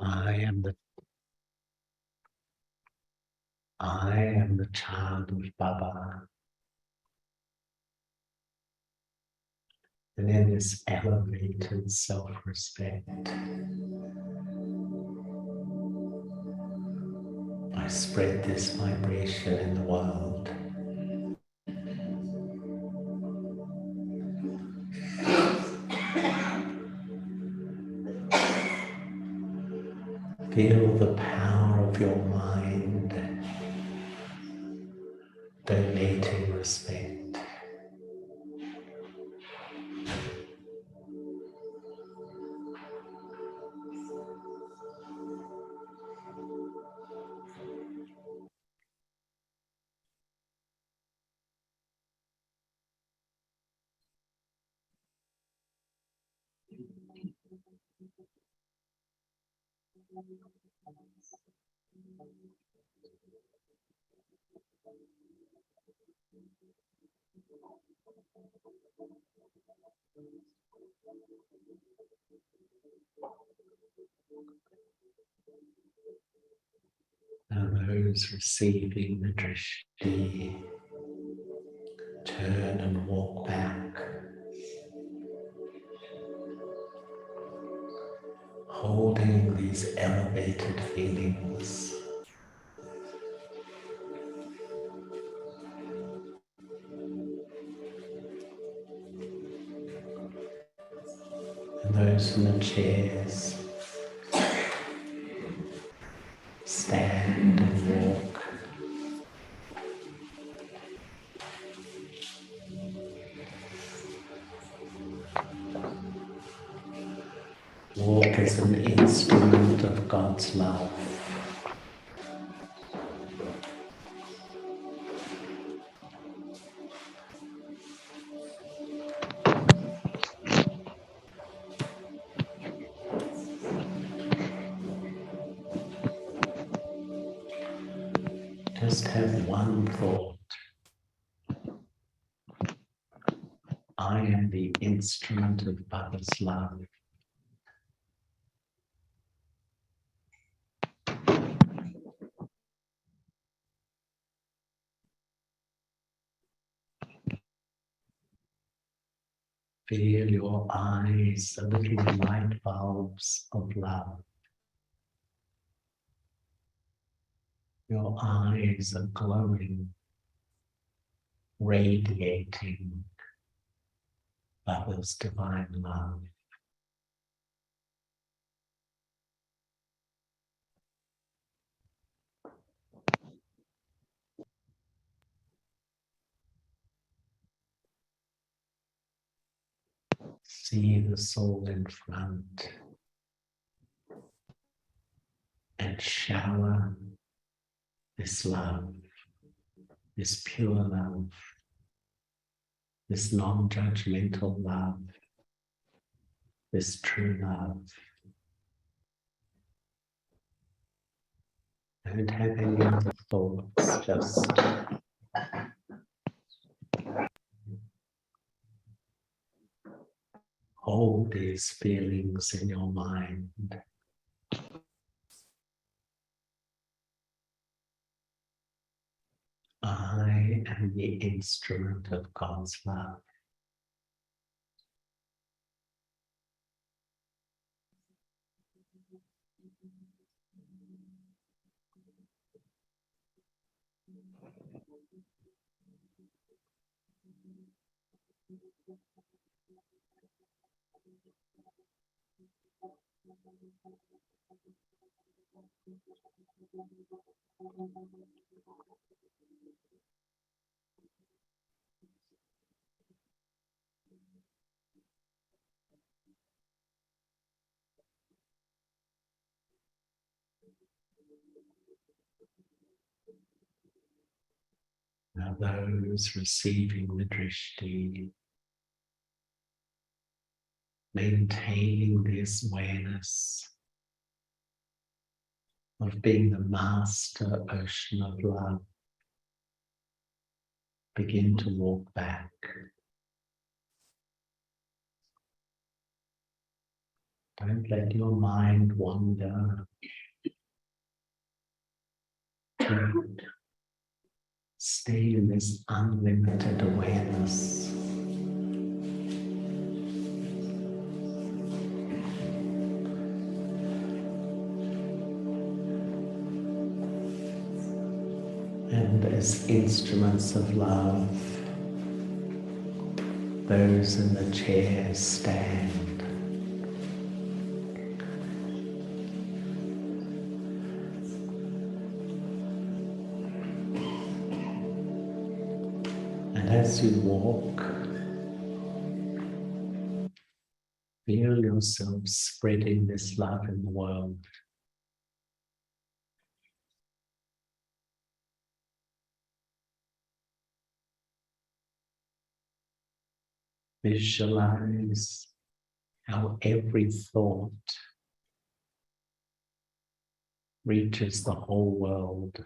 I am the child of Baba. And in this elevated self-respect, I spread this vibration in the world. Feel the power of your mind donating respect. And those receiving the drishti turn and walk back, holding these elevated feelings. And those in the chairs stand and walk. Walk as an instrument of God's love. Just have one thought. I am the instrument of Baba's love. Feel your eyes, the little light bulbs of love. Your eyes are glowing, radiating Baba's divine love. See the soul in front and shower this love, this pure love, this non-judgmental love, this true love. Don't have any other thoughts, just hold these feelings in your mind. I am the instrument of God's love. Now those receiving the drishti, maintaining this awareness of being the master ocean of love, begin to walk back. Don't let your mind wander. Don't stay in this unlimited awareness. And as instruments of love, those in the chairs stand. And as you walk, feel yourself spreading this love in the world. Visualize how every thought reaches the whole world.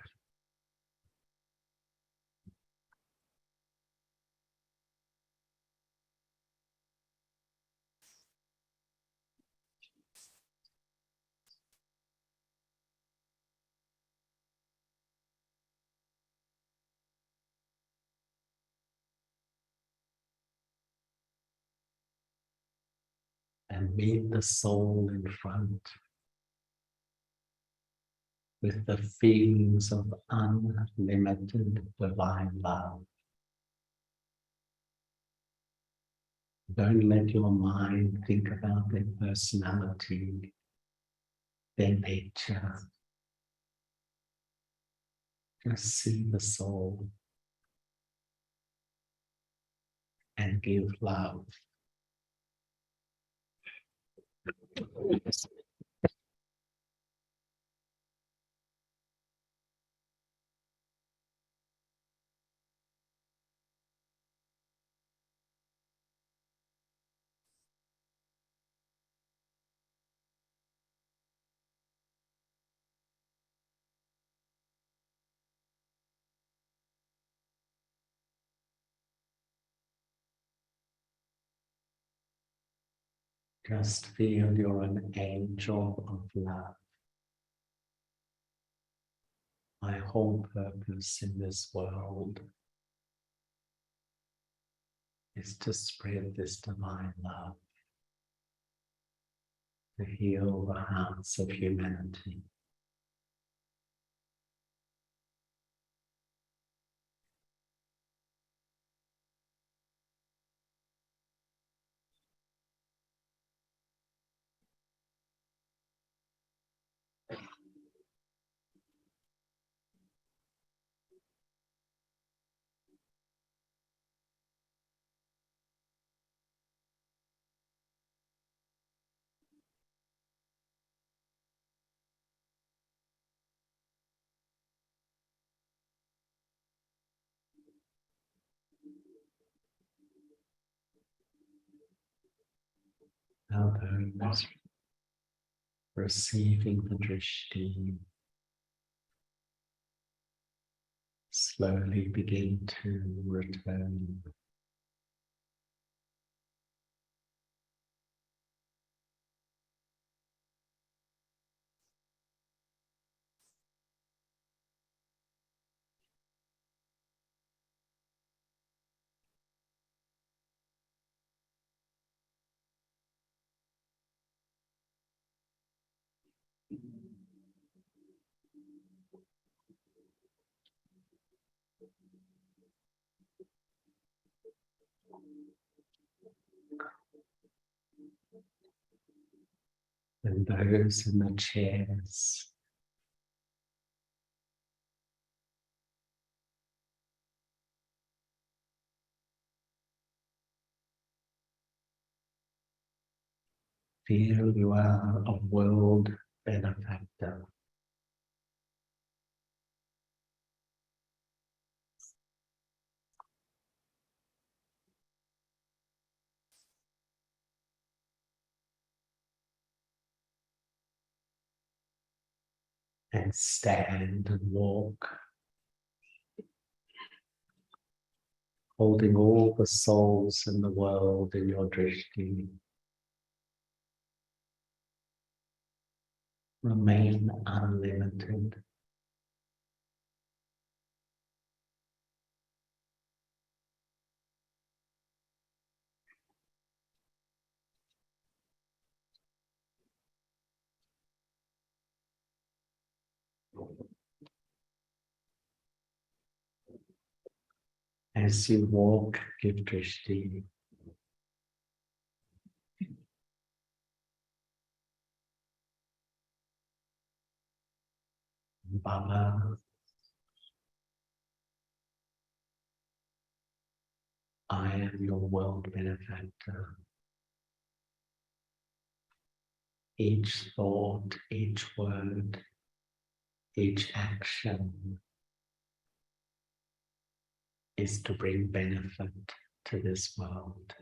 And meet the soul in front with the feelings of unlimited divine love. Don't let your mind think about their personality, their nature. Just see the soul and give love. Just feel you're an angel of love. My whole purpose in this world is to spread this divine love, to heal the hearts of humanity. Now those receiving the drishti slowly begin to return. And those in the chairs, feel you are a world benefactor. and stand and walk, holding all the souls in the world in your drishti. Remain unlimited. As you walk, give drishti. Baba, I am your world benefactor. Each thought, each word, each action is to bring benefit to this world.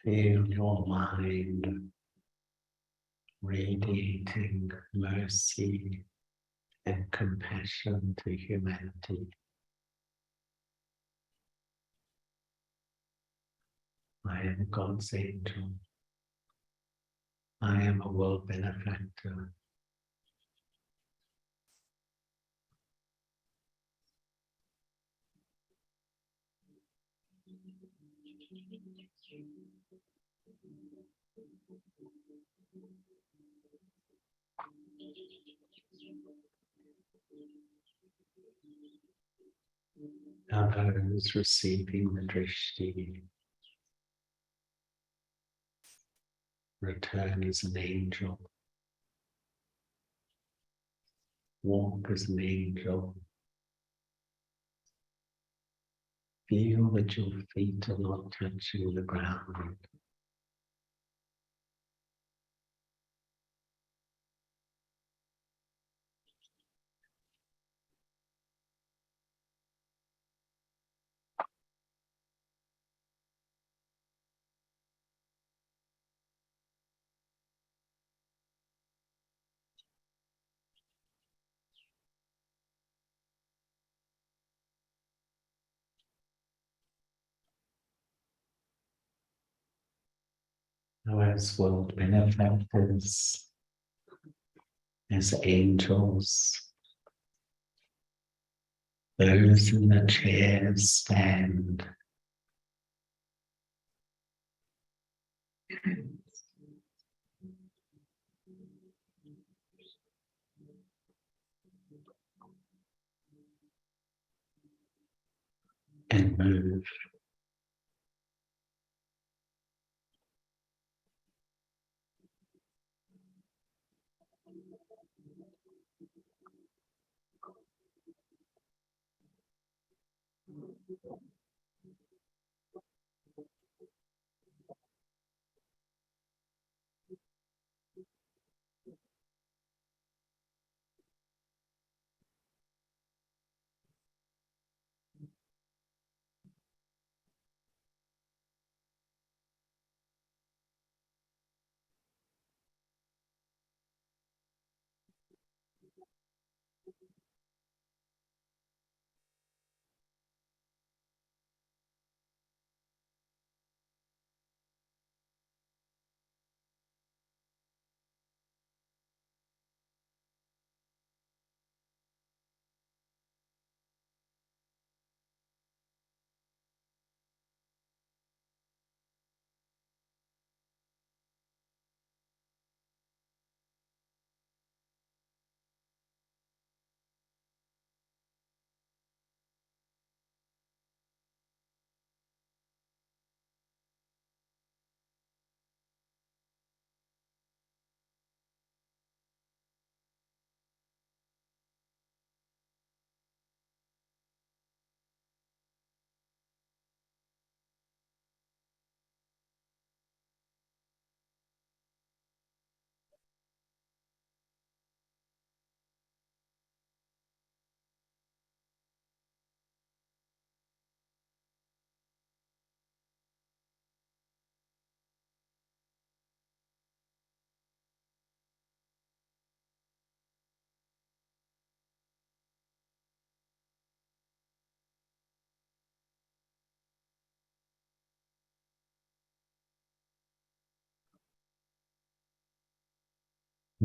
Feel your mind radiating mercy and compassion to humanity. I am God's angel. I am a world benefactor. Now those receiving the drishti return as an angel. Walk as an angel. Feel that your feet are not touching the ground. Now as world benefactors, as angels, those in the chairs stand. And move.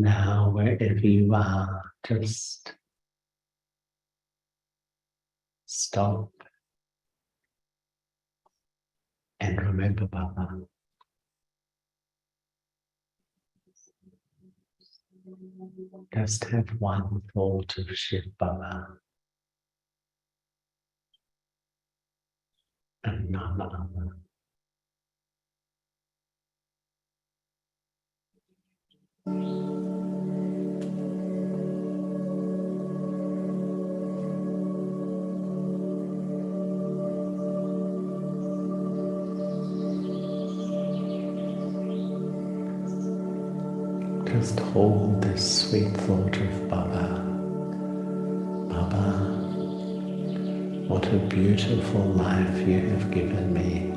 Now, wherever you are, just stop and remember Baba. Just have one thought of Shiv Baba and none other. Just hold this sweet thought of Baba. Baba, what a beautiful life you have given me.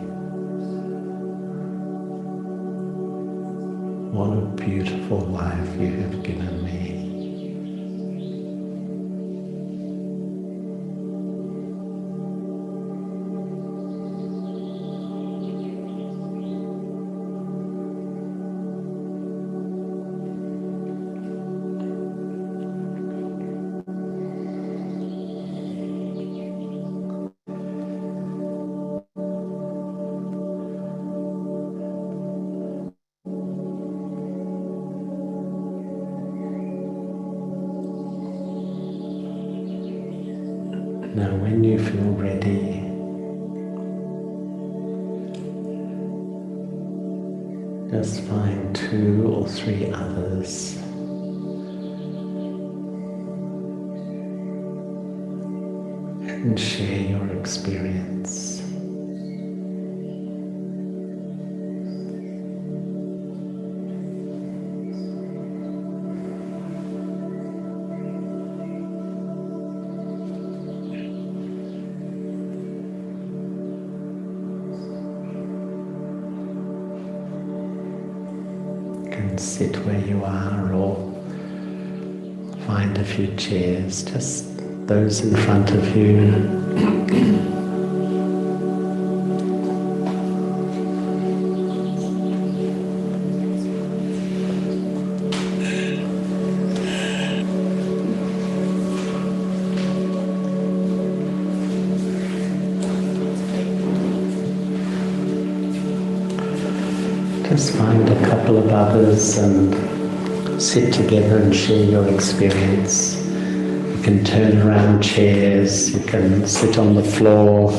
What a beautiful life you have given me. Now, when you feel ready, just find 2 or 3 others and share your experience. You can sit where you are or find a few chairs, just those in front of you. Just find a couple of others and sit together and share your experience. You can turn around chairs, you can sit on the floor.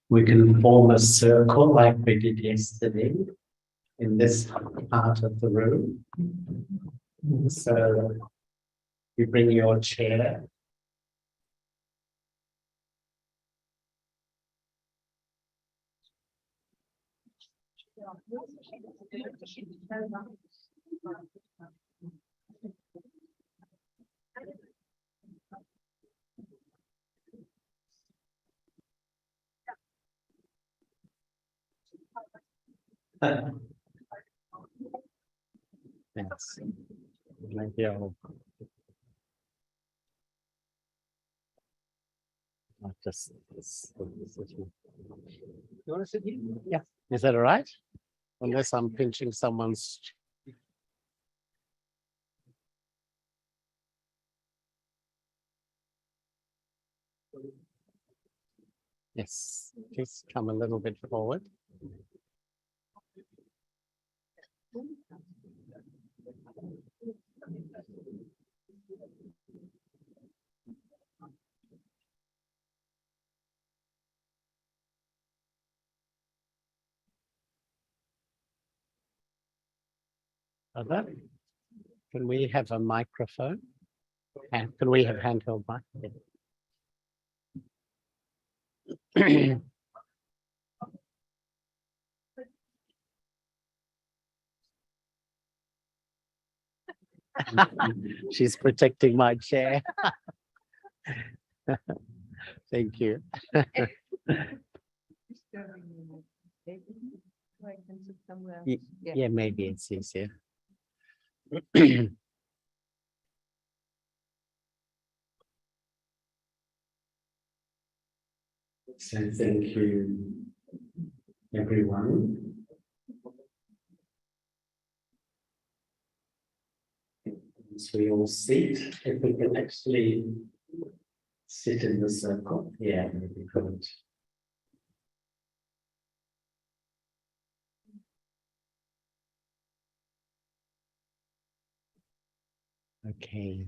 We can form a circle like we did yesterday in this part of the room. So you bring your chair. Yes. Like your, not just this. You want to sit here? Yeah. Is that all right? Unless I'm pinching someone's. Yes, please come a little bit forward. Other? Can we have a microphone? And can we have handheld mic? She's protecting my chair. Thank you. Yeah, maybe it's easier. So thank you, everyone. As we all sit, if we can actually sit in the circle, yeah, maybe good. Okay.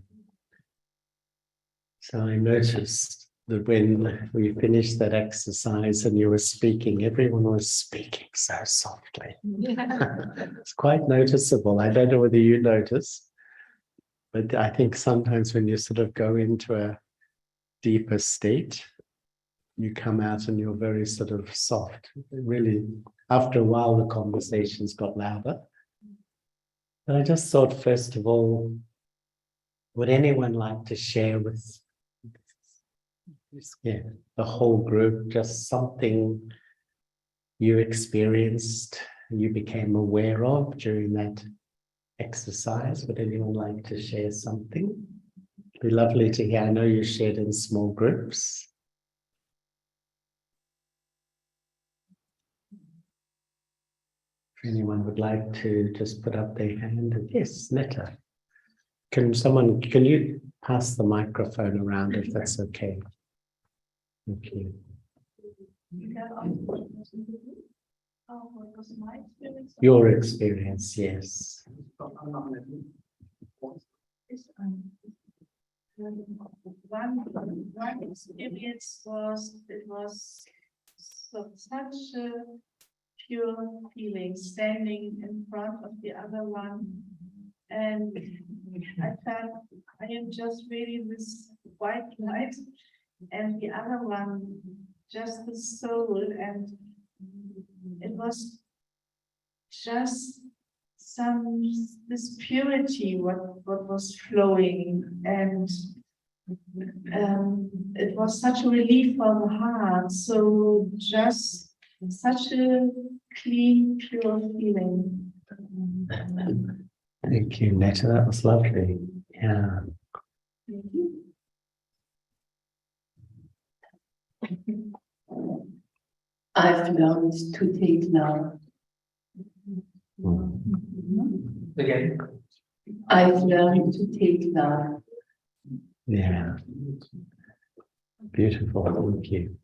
So I noticed that when we finished that exercise and you were speaking, everyone was speaking so softly. It's quite noticeable. I don't know whether you notice, but I think sometimes when you sort of go into a deeper state, you come out and you're very sort of soft. Really, after a while, the conversations got louder. But I just thought, first of all, would anyone like to share with Yeah, the whole group, just something you experienced, you became aware of during that exercise. Would anyone like to share something? It'd be lovely to hear. I know you shared in small groups. If anyone would like to just put up their hand. Yes, Netta. Can you pass the microphone around if that's okay? Thank you. Oh, what was my experience? Your experience, yes. One experience was, it was such a pure feeling standing in front of the other one. And I felt I am just really this white light and the other one just the soul, and it was just this purity what was flowing, and it was such a relief for the heart. So just such a clean, pure feeling. Thank you, Netta. That was lovely. Yeah. Thank you. I've learned to take love. Again. I've learned to take love. Yeah. Beautiful. Thank you.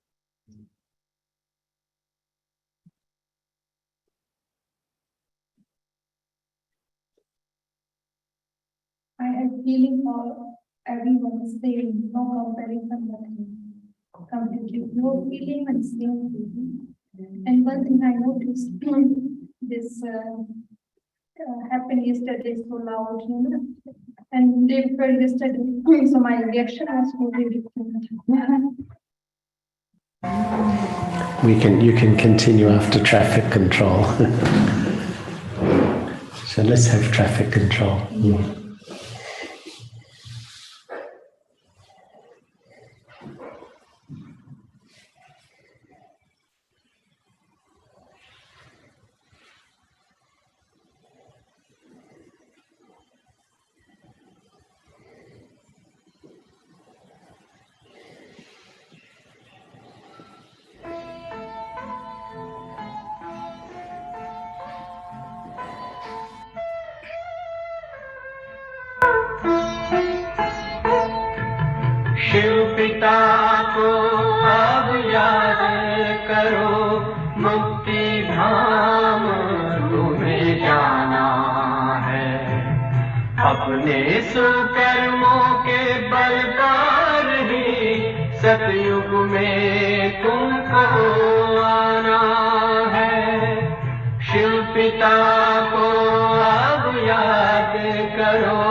I have feeling for everyone same, no comparison, nothing. Completely pure feeling and same feeling. And one thing I noticed, this happened yesterday so loud, and day before yesterday, so my reaction was totally different. You can continue after traffic control. So let's have traffic control. Shiv पिता को अब याद करो, मुक्ति धाम तुम्हें जाना है। अपने सुकर्मों के बल पर ही सतयुग में तुमको आना है। शिव पिता को अब याद करो।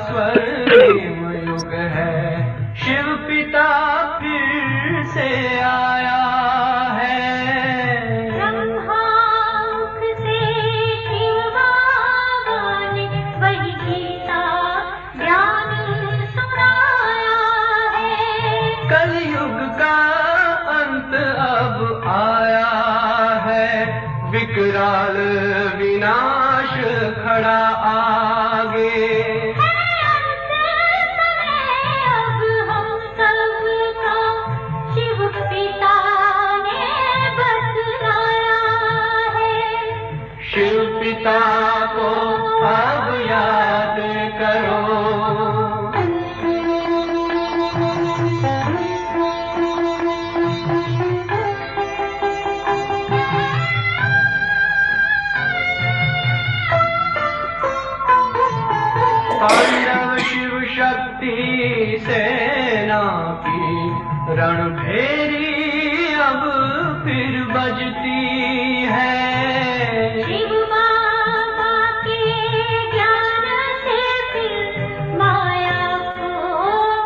स्वर्णिम युग है, शिव पिता फिर से आया है। ब्रह्मामुख से शिव बाबा ने वही गीता ज्ञान सुनाया है। कलयुग का अंत अब आया है, विकराल विनाश खड़ा आगे। शिव पिता को अब याद करो। पांडव शिव शक्ति सेना की रणभेरी अब फिर बजती है। शिव बाबा के ज्ञान से फिर माया को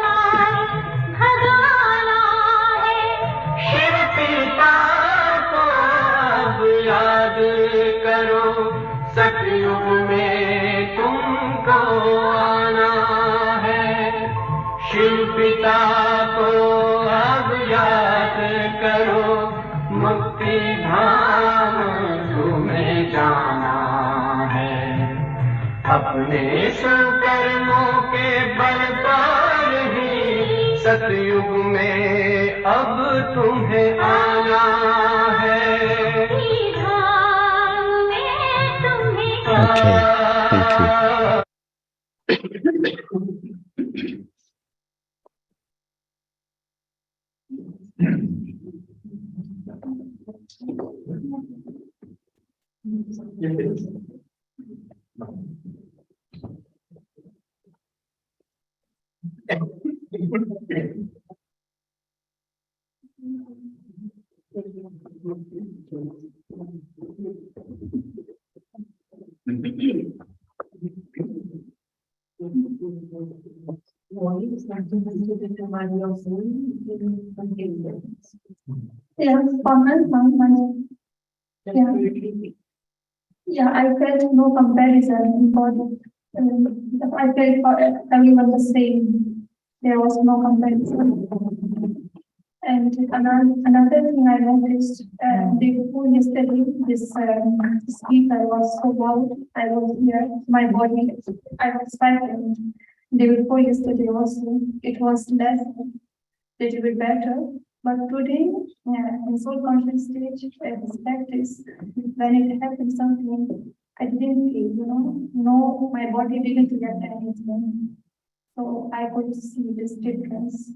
मार भगाना है। सतयुग में तुमको आना है, शिव पिता को अब याद करो, मुक्ति धाम तुम्हें जाना है। अपने कर्मों के बल पर ही सतयुग में अब तुम्हें आना है। Okay, thank you. Yeah, yeah, I felt no comparison in body. I felt for everyone the same. There was no comparison. And another thing I noticed, day before yesterday, this speaker was so loud. I was here, my body, I was frightened. Day before yesterday also, it was less, little bit better. But today, in soul conscious stage, this practice, when it happened something, I didn't feel, no, my body didn't react anything. So I could see this difference.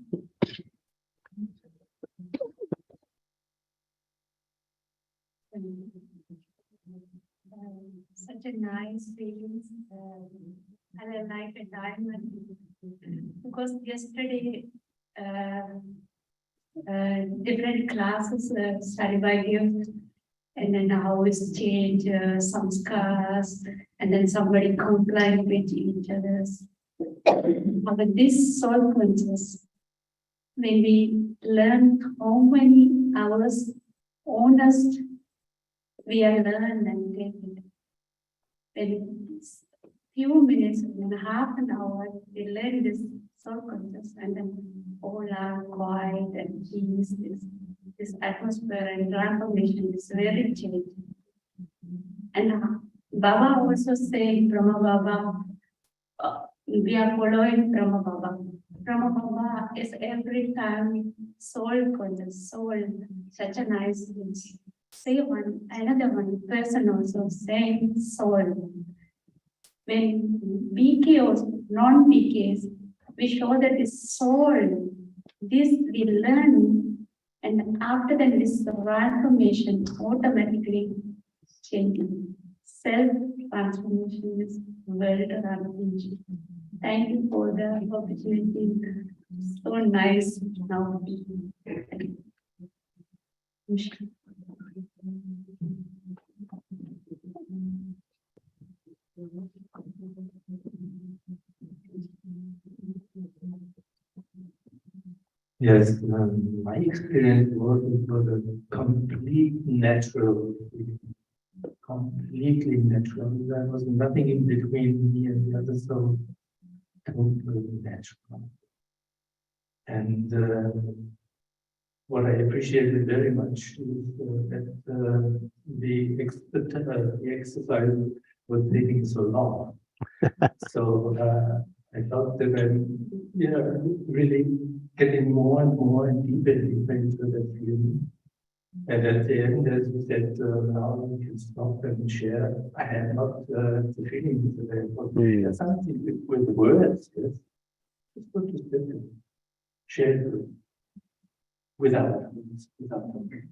Such a nice feeling, and I like a diamond because yesterday different classes study by gift, and then how it's change some scars, and then somebody complain with each other's. But this soul conscious, when we learn how many hours honest we are learn and take it. In few minutes, in half an hour, we learn this soul conscious, and then all are quiet and peace. This atmosphere and transformation is very changed. And Baba also saying, Brahma Baba, we are following Brahma Baba. Brahma Baba is every time soul conscious, soul, such a nice thing. Say another one person also saying soul. When BK or non-BKs, we show that this soul, this we learn, and after that this transformation automatically changing. Self-transformation is very transformation. Thank you for the opportunity. So nice now. Yes, my experience was it was a complete natural, completely natural. There was nothing in between me and the other, so totally natural. And what I appreciated very much is that the exercise was taking so long. So I thought that I'm really getting more and more and deeper into that feeling. And at the end, as you said, now we can stop and share. I had not the feeling that I was share something with words. Yes, it's good to sit and share without talking.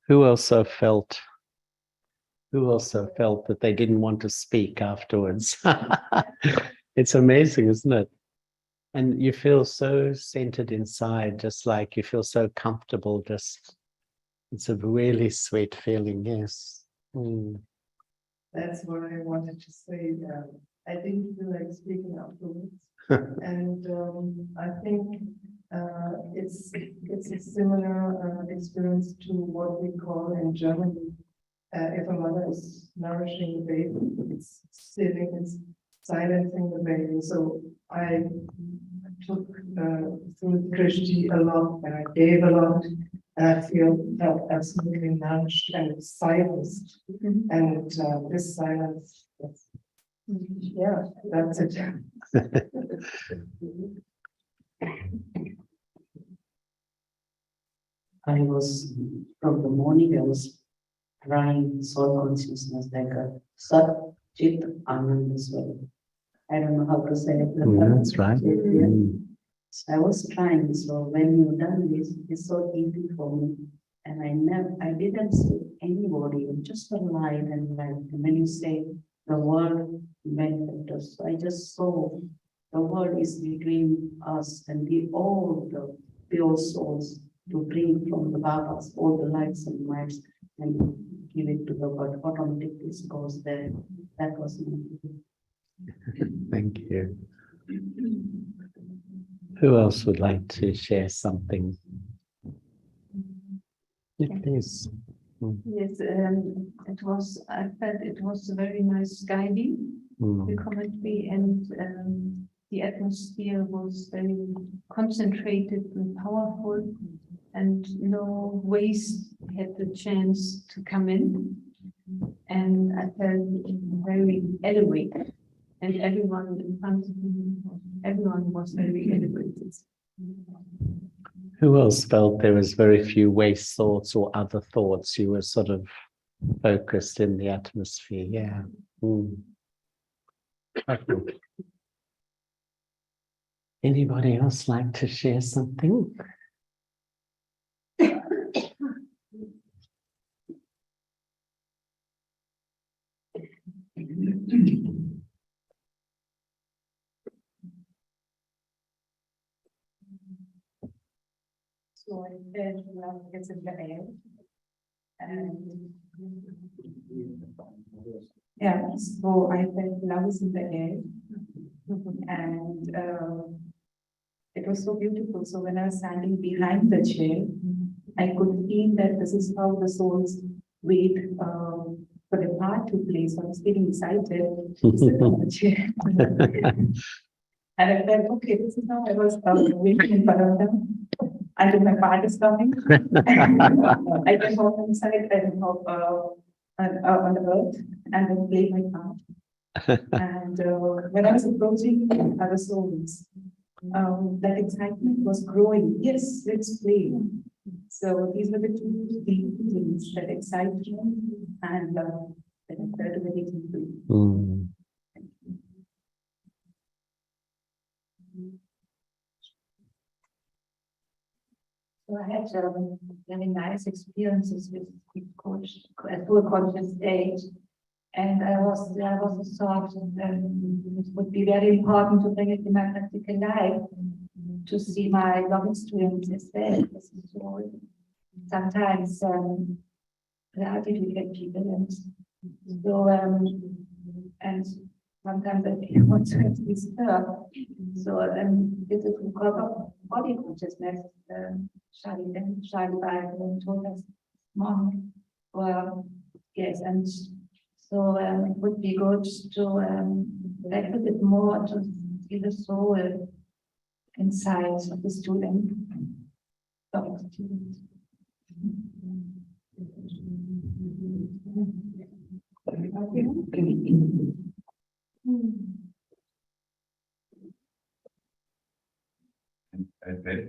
Who also felt that they didn't want to speak afterwards? It's amazing, isn't it? And you feel so centered inside, just like you feel so comfortable. It's a really sweet feeling, yes. That's what I wanted to say. I didn't feel like speaking afterwards. And I think it's a similar experience to what we call in Germany if a mother is nourishing the baby, it's sitting, it's silencing the baby. So I took through Krishti a lot, and I gave a lot, and I felt absolutely nourished and silenced. And this silence, yeah, that's it. I was, from the morning, I was trying soul consciousness like a Sat Chit Anand Swarup. I don't know how to say it. That's right. Yeah. So I was trying. So when you done this, it's so easy for me. And I didn't see anybody, just the light and light. And when you say the word manifests, I just saw the word is between us and all the pure souls to bring from the Babas all the lights and lights and give it to the word. Automatically it goes there. That was my Thank you. Who else would like to share something? Yeah, please. Yes, I felt it was a very nice guiding, the commentary, and the atmosphere was very concentrated and powerful, and no waste had the chance to come in. And I felt very elevated, and everyone in front of me, everyone was very elevated. Who else felt there was very few waste thoughts or other thoughts? You were sort of focused in the atmosphere. Yeah. Okay. Anybody else like to share something? So I felt love is in the air. And yeah, so I felt love is in the air. And it was so beautiful. So when I was standing behind the chair, I could feel that this is how the souls wait for the part to play. So I was feeling excited to sit on the chair. And I felt, okay, this is how I was waiting in front of them until my part is coming. I can hop inside and hop on the earth and then play my part. And when I was approaching other souls, that excitement was growing. Yes, let's play. So these were the two deep things that excite me and that I felt very deeply. So I had very nice experiences with coach to a conscious stage, and I was thought it would be very important to bring it in my practical life to see my love experience as well. So sometimes there are difficult people, and so and sometimes I feel also have disturbed. So this is called body consciousness. Charlie Bible told us, Mom, well, yes, and so it would be good to like a bit more to see the soul inside of the student. Of the student. I felt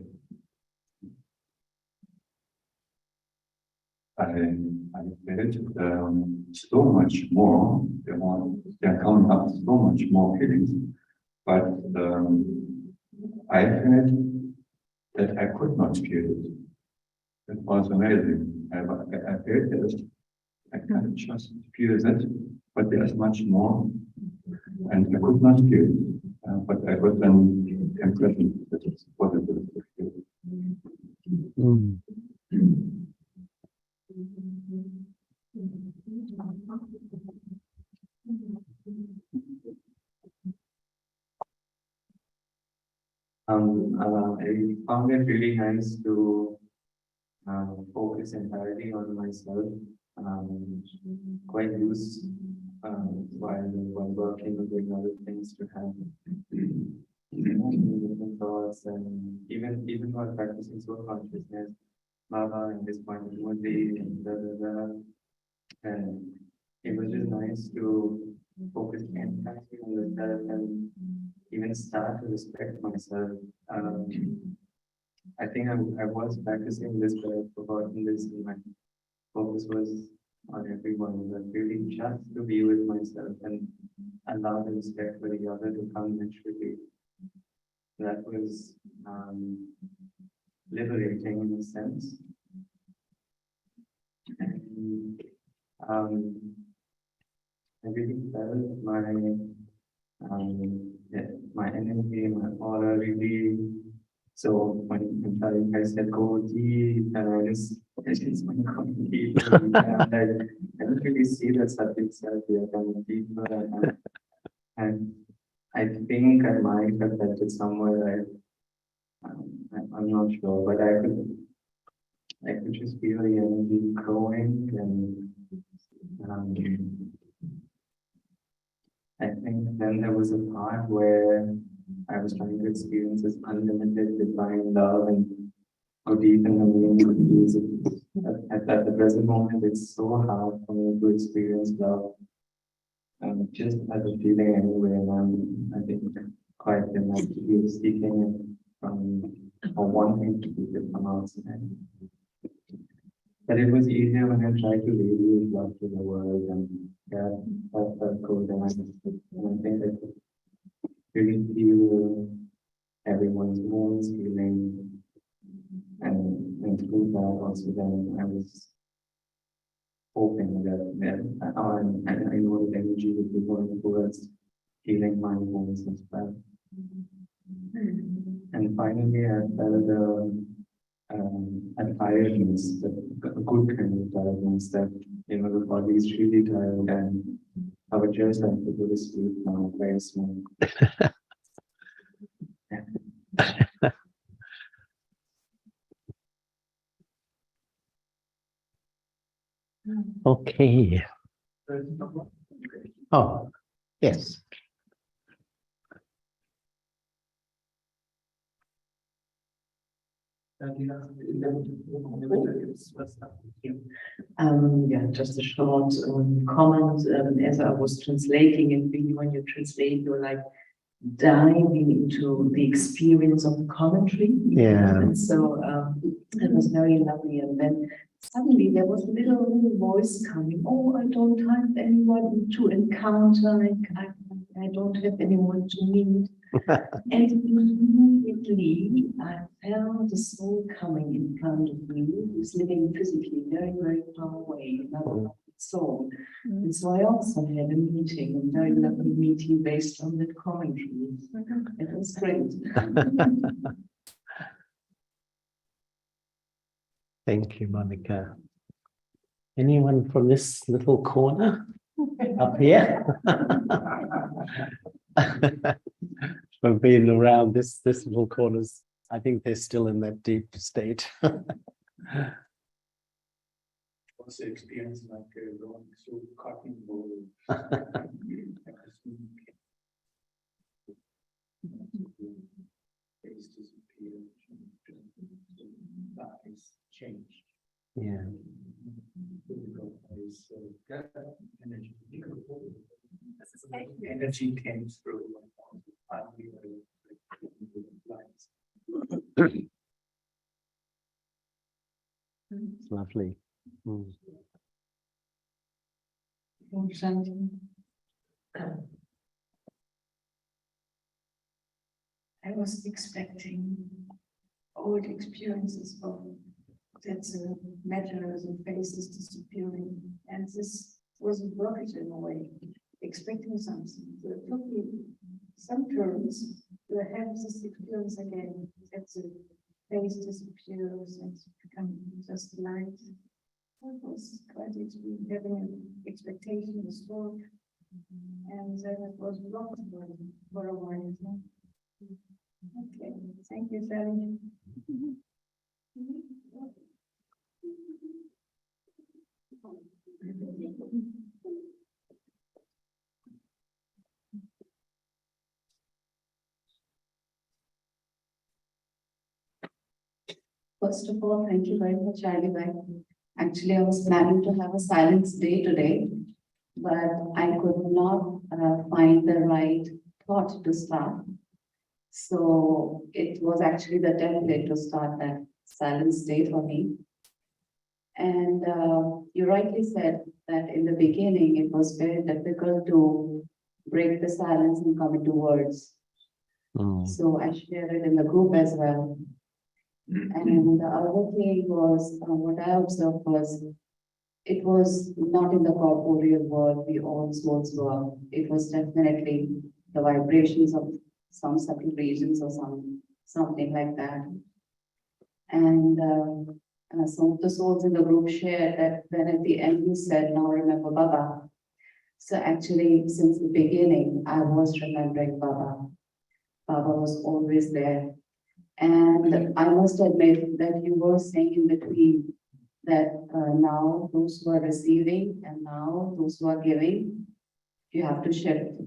so much more. There are coming up so much more feelings, but I felt that I could not feel it. It was amazing. I felt that I can't just feel that, but there's much more, and I could not feel it. But I got an impression that it's positive to feel it. I found it really nice to focus entirely on myself, quite loose while working or doing other things to have different thoughts, and even while practicing soul consciousness, Baba and this point of Murti and and it was just nice to focus entirely on the self and even start to respect myself. I think I was practicing this, but I've forgotten this, and my focus was on everyone, but really just to be with myself and allow the respect for the other to come naturally. That was liberating in a sense. And I really felt my energy, my aura really. So when I said go deep, and I just went going deep, and I don't really see the subject itself yet. I'm deeper, and I think I might have left it somewhere. I'm not sure, but I could just feel the energy growing, and I think then there was a part where I was trying to experience this unlimited divine love and go deep in the meaning of music. At the present moment, it's so hard for me to experience love. Just as a feeling anyway, and I think quite enough to be seeking it from or wanting to keep it from outside. But it was easier when I tried to radiate love to the world, and that felt good. And I think I could really feel everyone's moods, feeling, and through that also then I was hoping that I know that energy would be going towards healing my wounds as well. And finally, I felt a tiredness, a good kind of tiredness, that the body is really tired, and I would just have to go to sleep now very soon. Okay. Oh, yes. Yeah, just a short comment. As I was translating, and really when you translate, you're like diving into the experience of the commentary. Yeah. And so it was very lovely. And then suddenly there was a little voice coming. Oh, I don't have anyone to encounter. I don't have anyone to meet. And immediately I felt the soul coming in front of me, who's living physically very, very far away, another soul. And so I also had a meeting, a very lovely meeting based on that commentary. It was great. Thank you, Monica. Anyone from this little corner up here? For being around this little corners, I think they're still in that deep state. Also experience like going through cotton wool. Face disappeared, eyes changed. Yeah. Energy came through. It's lovely. Mm. I was expecting old experiences of that matters and faces disappearing, and this was a blockage in a way, expecting something. So it took me some turns to have this experience again, that the face disappears and become just light. That was quite having an expectation, a thought, and then it was blocked for a while. Okay, thank you, Sally. First of all, thank you very much, Ali. Actually, I was planning to have a silence day today, but I could not find the right thought to start. So it was actually the template to start that silence day for me. And you rightly said that in the beginning, it was very difficult to break the silence and come into words. So I shared it in the group as well. And the other thing was, what I observed was, it was not in the corporeal world, we all souls were. It was definitely the vibrations of some subtle regions or something like that. And some of the souls in the group shared that when at the end we said, now remember Baba. So actually, since the beginning, I was remembering Baba. Baba was always there. And I must admit that you were saying in between that now those who are receiving and now those who are giving, you have to shift.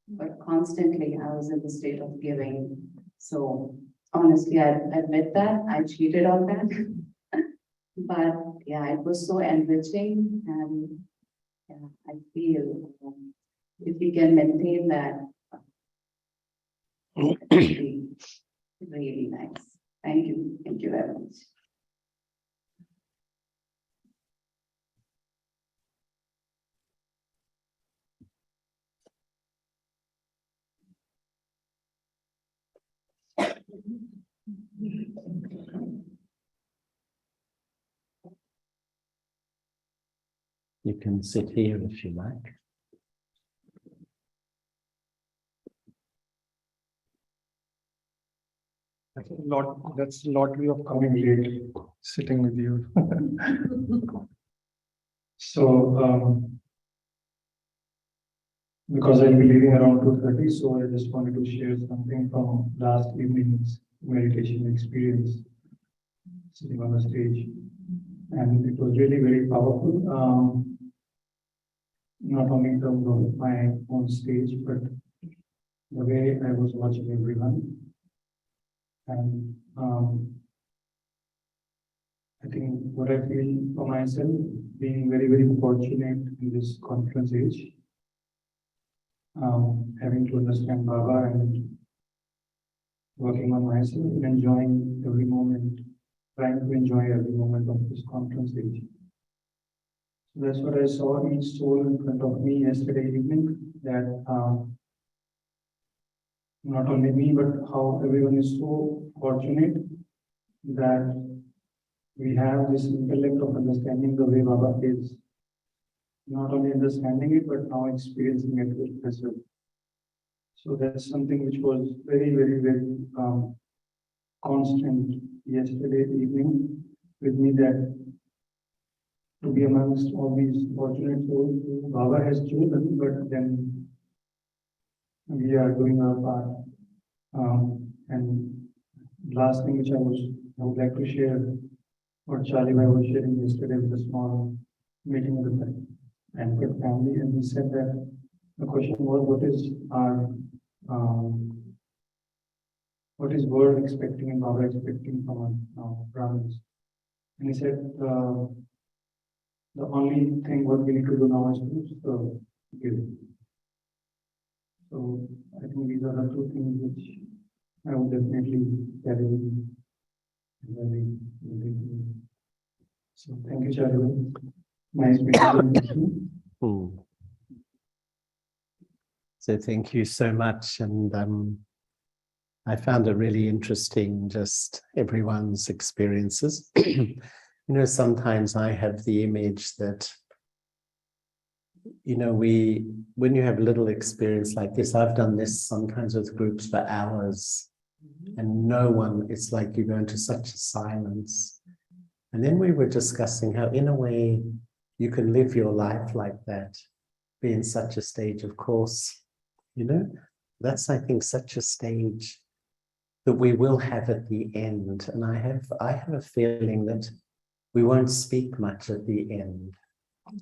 But constantly I was in the state of giving. So honestly, I admit that I cheated on that. But yeah, it was so enriching, and yeah, I feel if we can maintain that, it would be really nice. Thank you. Thank you very much. You can sit here if you like. That's a lottery of coming late, sitting with you. So, because I'll be leaving around 2:30, so I just wanted to share something from last evening's meditation experience, sitting on the stage. And it was really very powerful, not only in terms of my own stage, but the way I was watching everyone. And I think what I feel for myself, being very, very fortunate in this conference age, having to understand Baba and working on myself and enjoying every moment, trying to enjoy every moment of this conference age. So that's what I saw each soul in front of me yesterday evening, that not only me, but how everyone is so fortunate that we have this intellect of understanding the way Baba is. Not only understanding it, but now experiencing it as well. So that's something which was very, very, very constant yesterday evening with me, that to be amongst all these fortunate souls who Baba has chosen, but then we are doing our part. And last thing which I would like to share, what Charlie was sharing yesterday with a small meeting with the Anchor family, and he said that the question was, what is world expecting and Baba expecting from us now, Brahmins? And he said, the only thing what we need to do now is to give. So I think these are the two things which I would definitely carry with me. So thank you, Charlie. Nice meeting you. So thank you so much. And I found it really interesting, just everyone's experiences. You know, sometimes I have the image that, you know, when you have little experience like this, I've done this sometimes with groups for hours, and no one, it's like you go into such a silence. And then we were discussing how, in a way, you can live your life like that, be in such a stage. Of course, you know, that's, I think, such a stage that we will have at the end. And I have a feeling that we won't speak much at the end.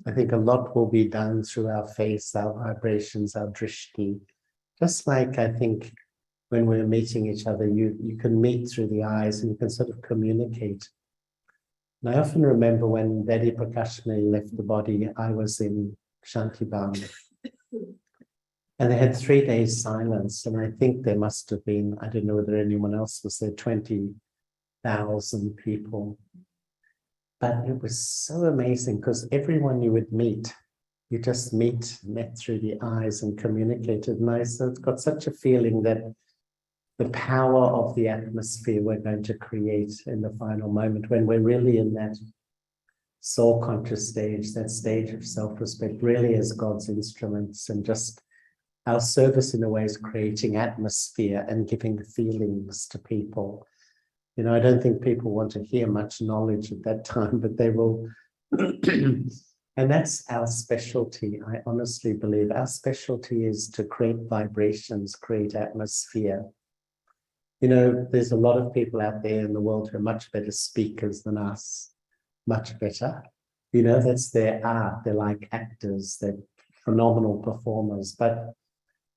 I think a lot will be done through our face, our vibrations, our drishti. Just like I think when we're meeting each other, you can meet through the eyes and you can sort of communicate. And I often remember when Daddy Prakashmani left the body, I was in Shantibam. And they had 3 days silence. And I think there must have been, I don't know whether anyone else was there, 20,000 people. But it was so amazing because everyone you would meet, you just met through the eyes and communicated. And I got such a feeling that the power of the atmosphere we're going to create in the final moment, when we're really in that soul conscious stage, that stage of self-respect, really as God's instruments, and just our service in a way is creating atmosphere and giving feelings to people. You know, I don't think people want to hear much knowledge at that time, but they will. And that's our specialty. I honestly believe our specialty is to create vibrations, create atmosphere. You know, there's a lot of people out there in the world who are much better speakers than us, much better. You know, that's their art. They're like actors, they're phenomenal performers. But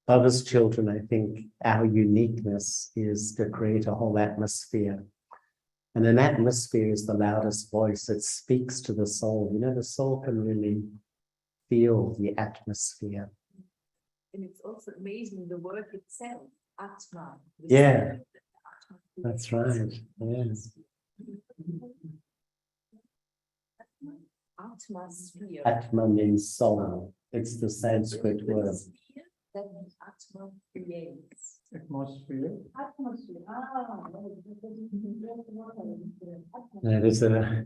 Bhava's children, I think our uniqueness is to create a whole atmosphere. And an atmosphere is the loudest voice. It speaks to the soul. You know, the soul can really feel the atmosphere. And it's also amazing, the word itself, Atma. Yeah, that's right. Yes. Atmosphere. Atma means soul. It's the Sanskrit word. That Atma creates. Atmosphere. There's a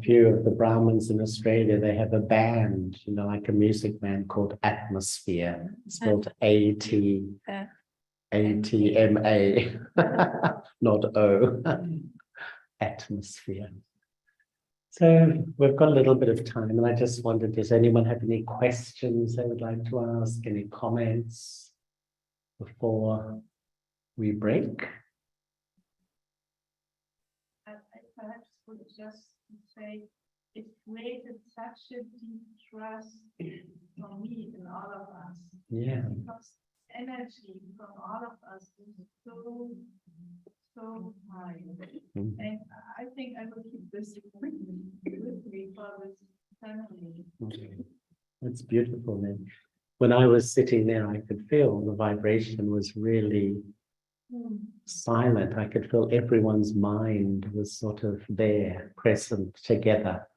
few of the Brahmins in Australia, they have a band, you know, like a music band called Atmosphere, spelled A-T-M-A, not O, Atmosphere. So we've got a little bit of time, and I just wondered, does anyone have any questions they would like to ask, any comments before we break? I perhaps would just say it created such a deep trust for me and all of us. Yeah. Because energy from all of us is so high. And I think I will keep this with me for this family. Okay. That's beautiful then. When I was sitting there, I could feel the vibration was really silent. I could feel everyone's mind was sort of there, present together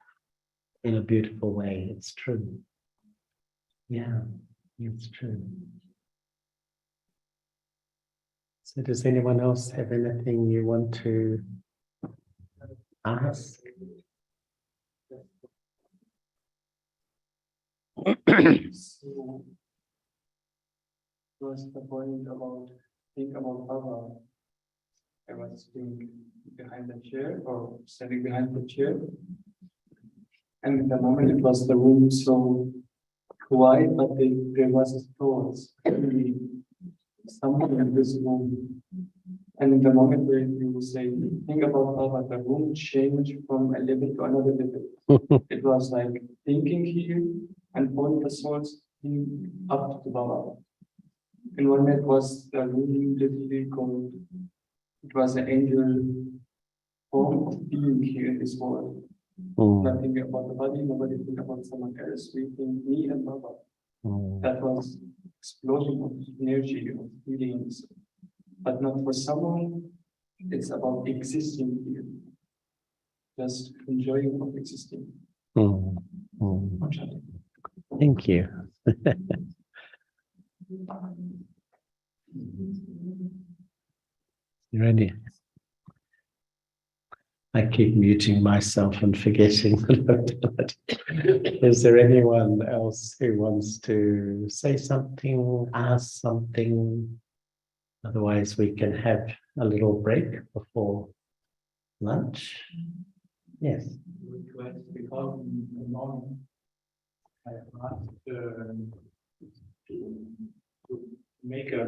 in a beautiful way. It's true. Yeah, it's true. So does anyone else have anything you want to ask? So, was the point about think about Baba? I was sitting behind the chair or standing behind the chair, and in the moment it was the room so quiet, but there was a thoughts, someone in this room. And in the moment where you say, think about Baba, the room changed from a level to another level. It was like thinking here and all the souls up to Baba. And one night was the room literally called, it was an angel form of being here in this world. Nothing about the body, nobody think about someone else. We think me and Baba. That was explosion of energy, of feelings. But not for someone, it's about existing here. Just enjoying of existing. Thank you. You ready? I keep muting myself and forgetting that I've done it. Is there anyone else who wants to say something, ask something? Otherwise, we can have a little break before lunch. Yes. Because in the morning, I asked to make a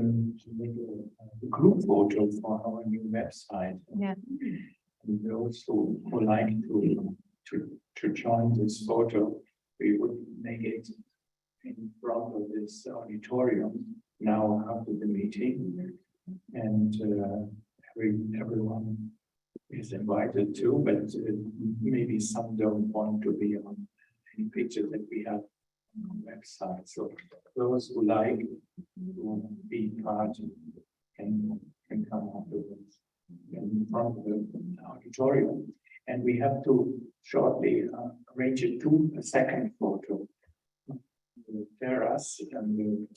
group photo for our new website. Yeah. And we also would like to to join this photo, we would make it in front of this auditorium now after the meeting. And everyone is invited to, but maybe some don't want to be on any pictures that we have on the website. So those who like to be part can come afterwards in front of the auditorium. And we have to shortly arrange it to a second photo. The terrace and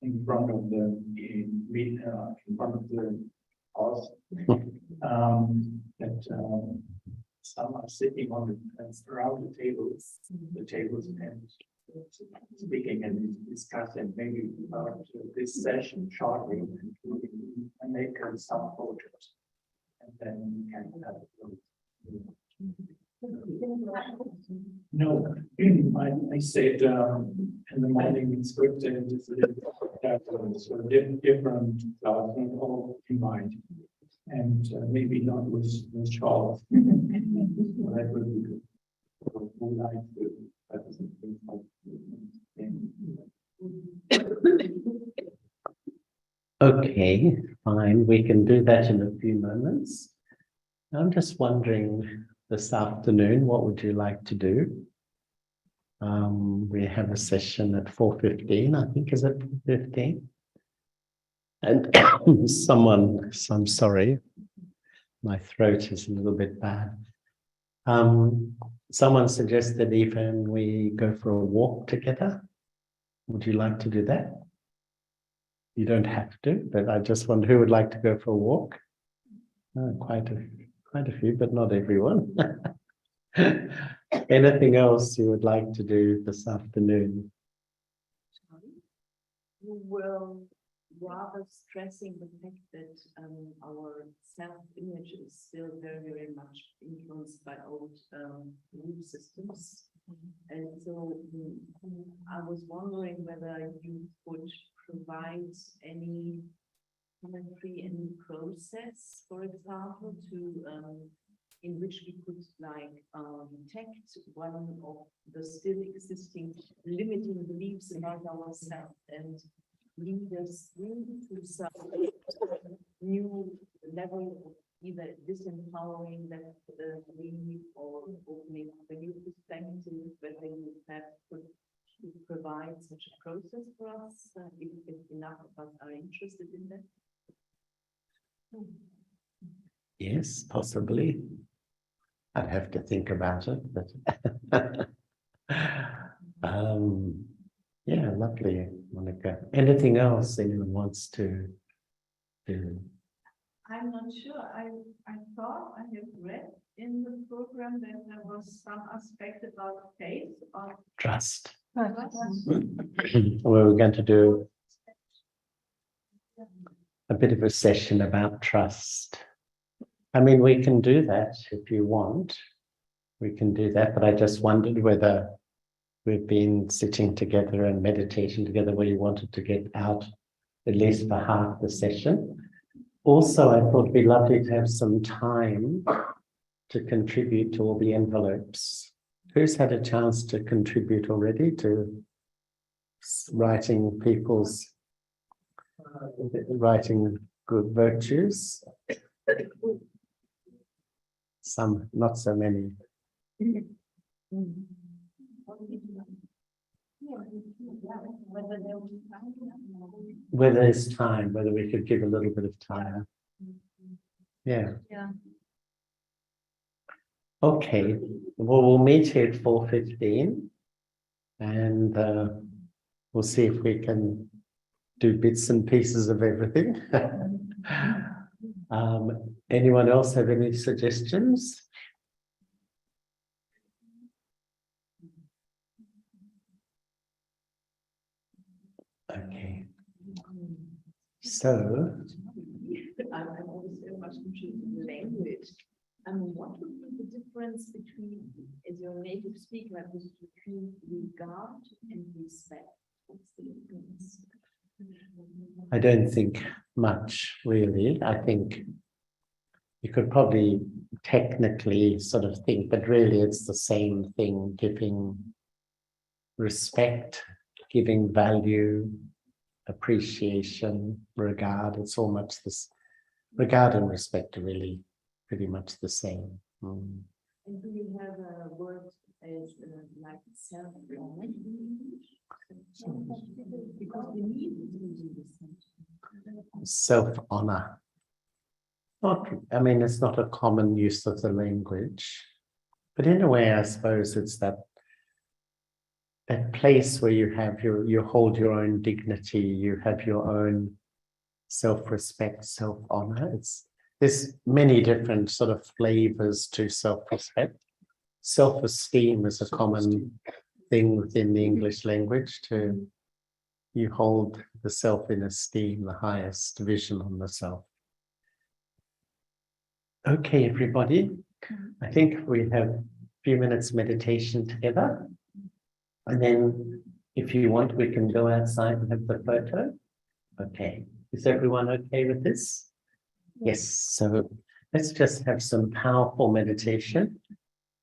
in front of the in front of the house that some are sitting on around the tables and speaking and discussing maybe about this session shortly and make some photos and then we can have No, I said in the morning it's good to just so different clouds and all combined. And maybe not with Charles. That would be good. Who likes Okay, fine. We can do that in a few moments. I'm just wondering this afternoon, what would you like to do? We have a session at 4:15, I think, is it 4:15? And I'm sorry, my throat is a little bit bad. Someone suggested even we go for a walk together. Would you like to do that? You don't have to, but I just wonder who would like to go for a walk. Quite a few, but not everyone. Anything else you would like to do this afternoon? You were rather stressing the fact that our self-image is still very, very much influenced by old belief systems. And so I was wondering whether you could provide any commentary, any process, for example, to in which we could detect one of the still existing limiting beliefs about ourselves and lead us into some new level of either disempowering that belief or opening up a new perspective, whether you could provide such a process for us, if enough of us are interested in that. Yes, possibly. I'd have to think about it, but yeah, lovely, Monica. Anything else anyone wants to do? I'm not sure. I thought I have read in the program that there was some aspect about faith or Trust. trust. We were going to do a bit of a session about trust. I mean, we can do that if you want. We can do that, but I just wondered whether we've been sitting together and meditating together where you wanted to get out at least for half the session. Also, I thought it'd be lovely to have some time to contribute to all the envelopes. Who's had a chance to contribute already to writing good virtues? Some, not so many. Whether there's time, whether we could give a little bit of time. Yeah. Okay, well, we'll meet here at 4:15 and we'll see if we can do bits and pieces of everything. Anyone else have any suggestions? Okay. So I'm always very much interested in language. What would be the difference between, as your native speaker, between regard and respect? What's the difference? I don't think much, really. I think you could probably technically sort of think, but really it's the same thing, giving respect, giving value, appreciation, regard. It's all much this, regard and respect are really pretty much the same. And do you have a word as like self-knowledge? Because we need to do this. Self-honor. Not, I mean, it's not a common use of the language, but in a way, I suppose it's that place where you have you hold your own dignity, you have your own self-respect, self-honor. There's many different sort of flavors to self-respect. Self-esteem is a common thing within the English language. You hold the self in esteem, the highest vision on the self. Okay, everybody, I think we have a few minutes meditation together. And then if you want, we can go outside and have the photo. Okay, is everyone okay with this? Yes, so let's just have some powerful meditation,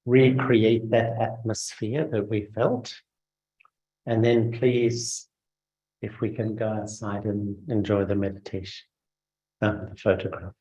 recreate that atmosphere that we felt. And then please, if we can go outside and enjoy the meditation, the photograph.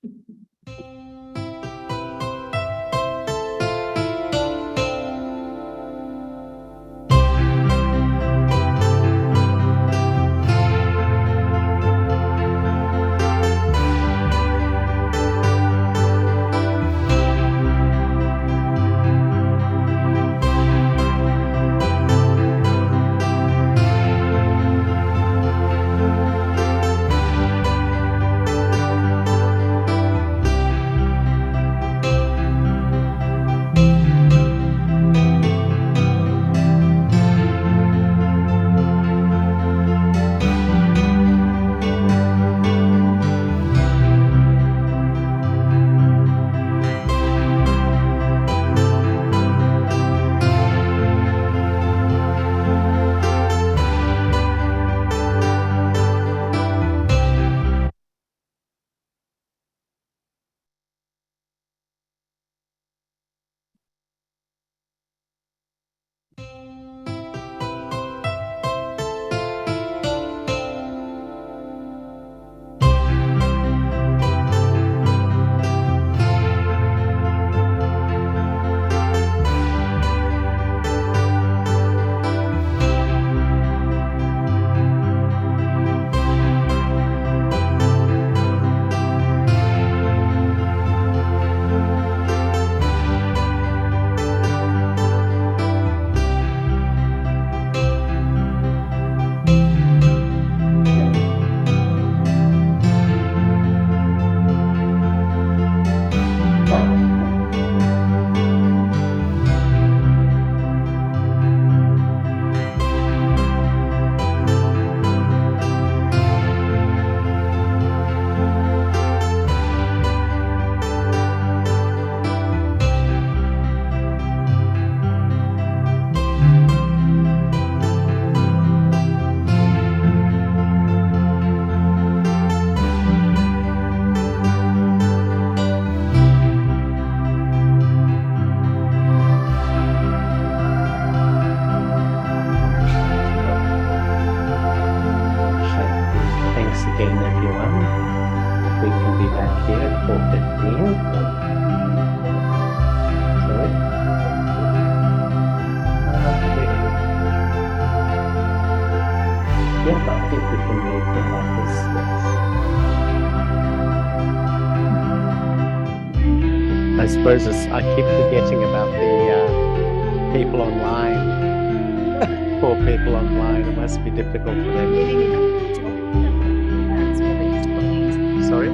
Again, everyone. We can be back here at 4:15. Sorry. Yeah, I think we can leave it like this. Yes. I suppose I keep forgetting about the people online. Poor people online. It must be difficult for them. Sorry?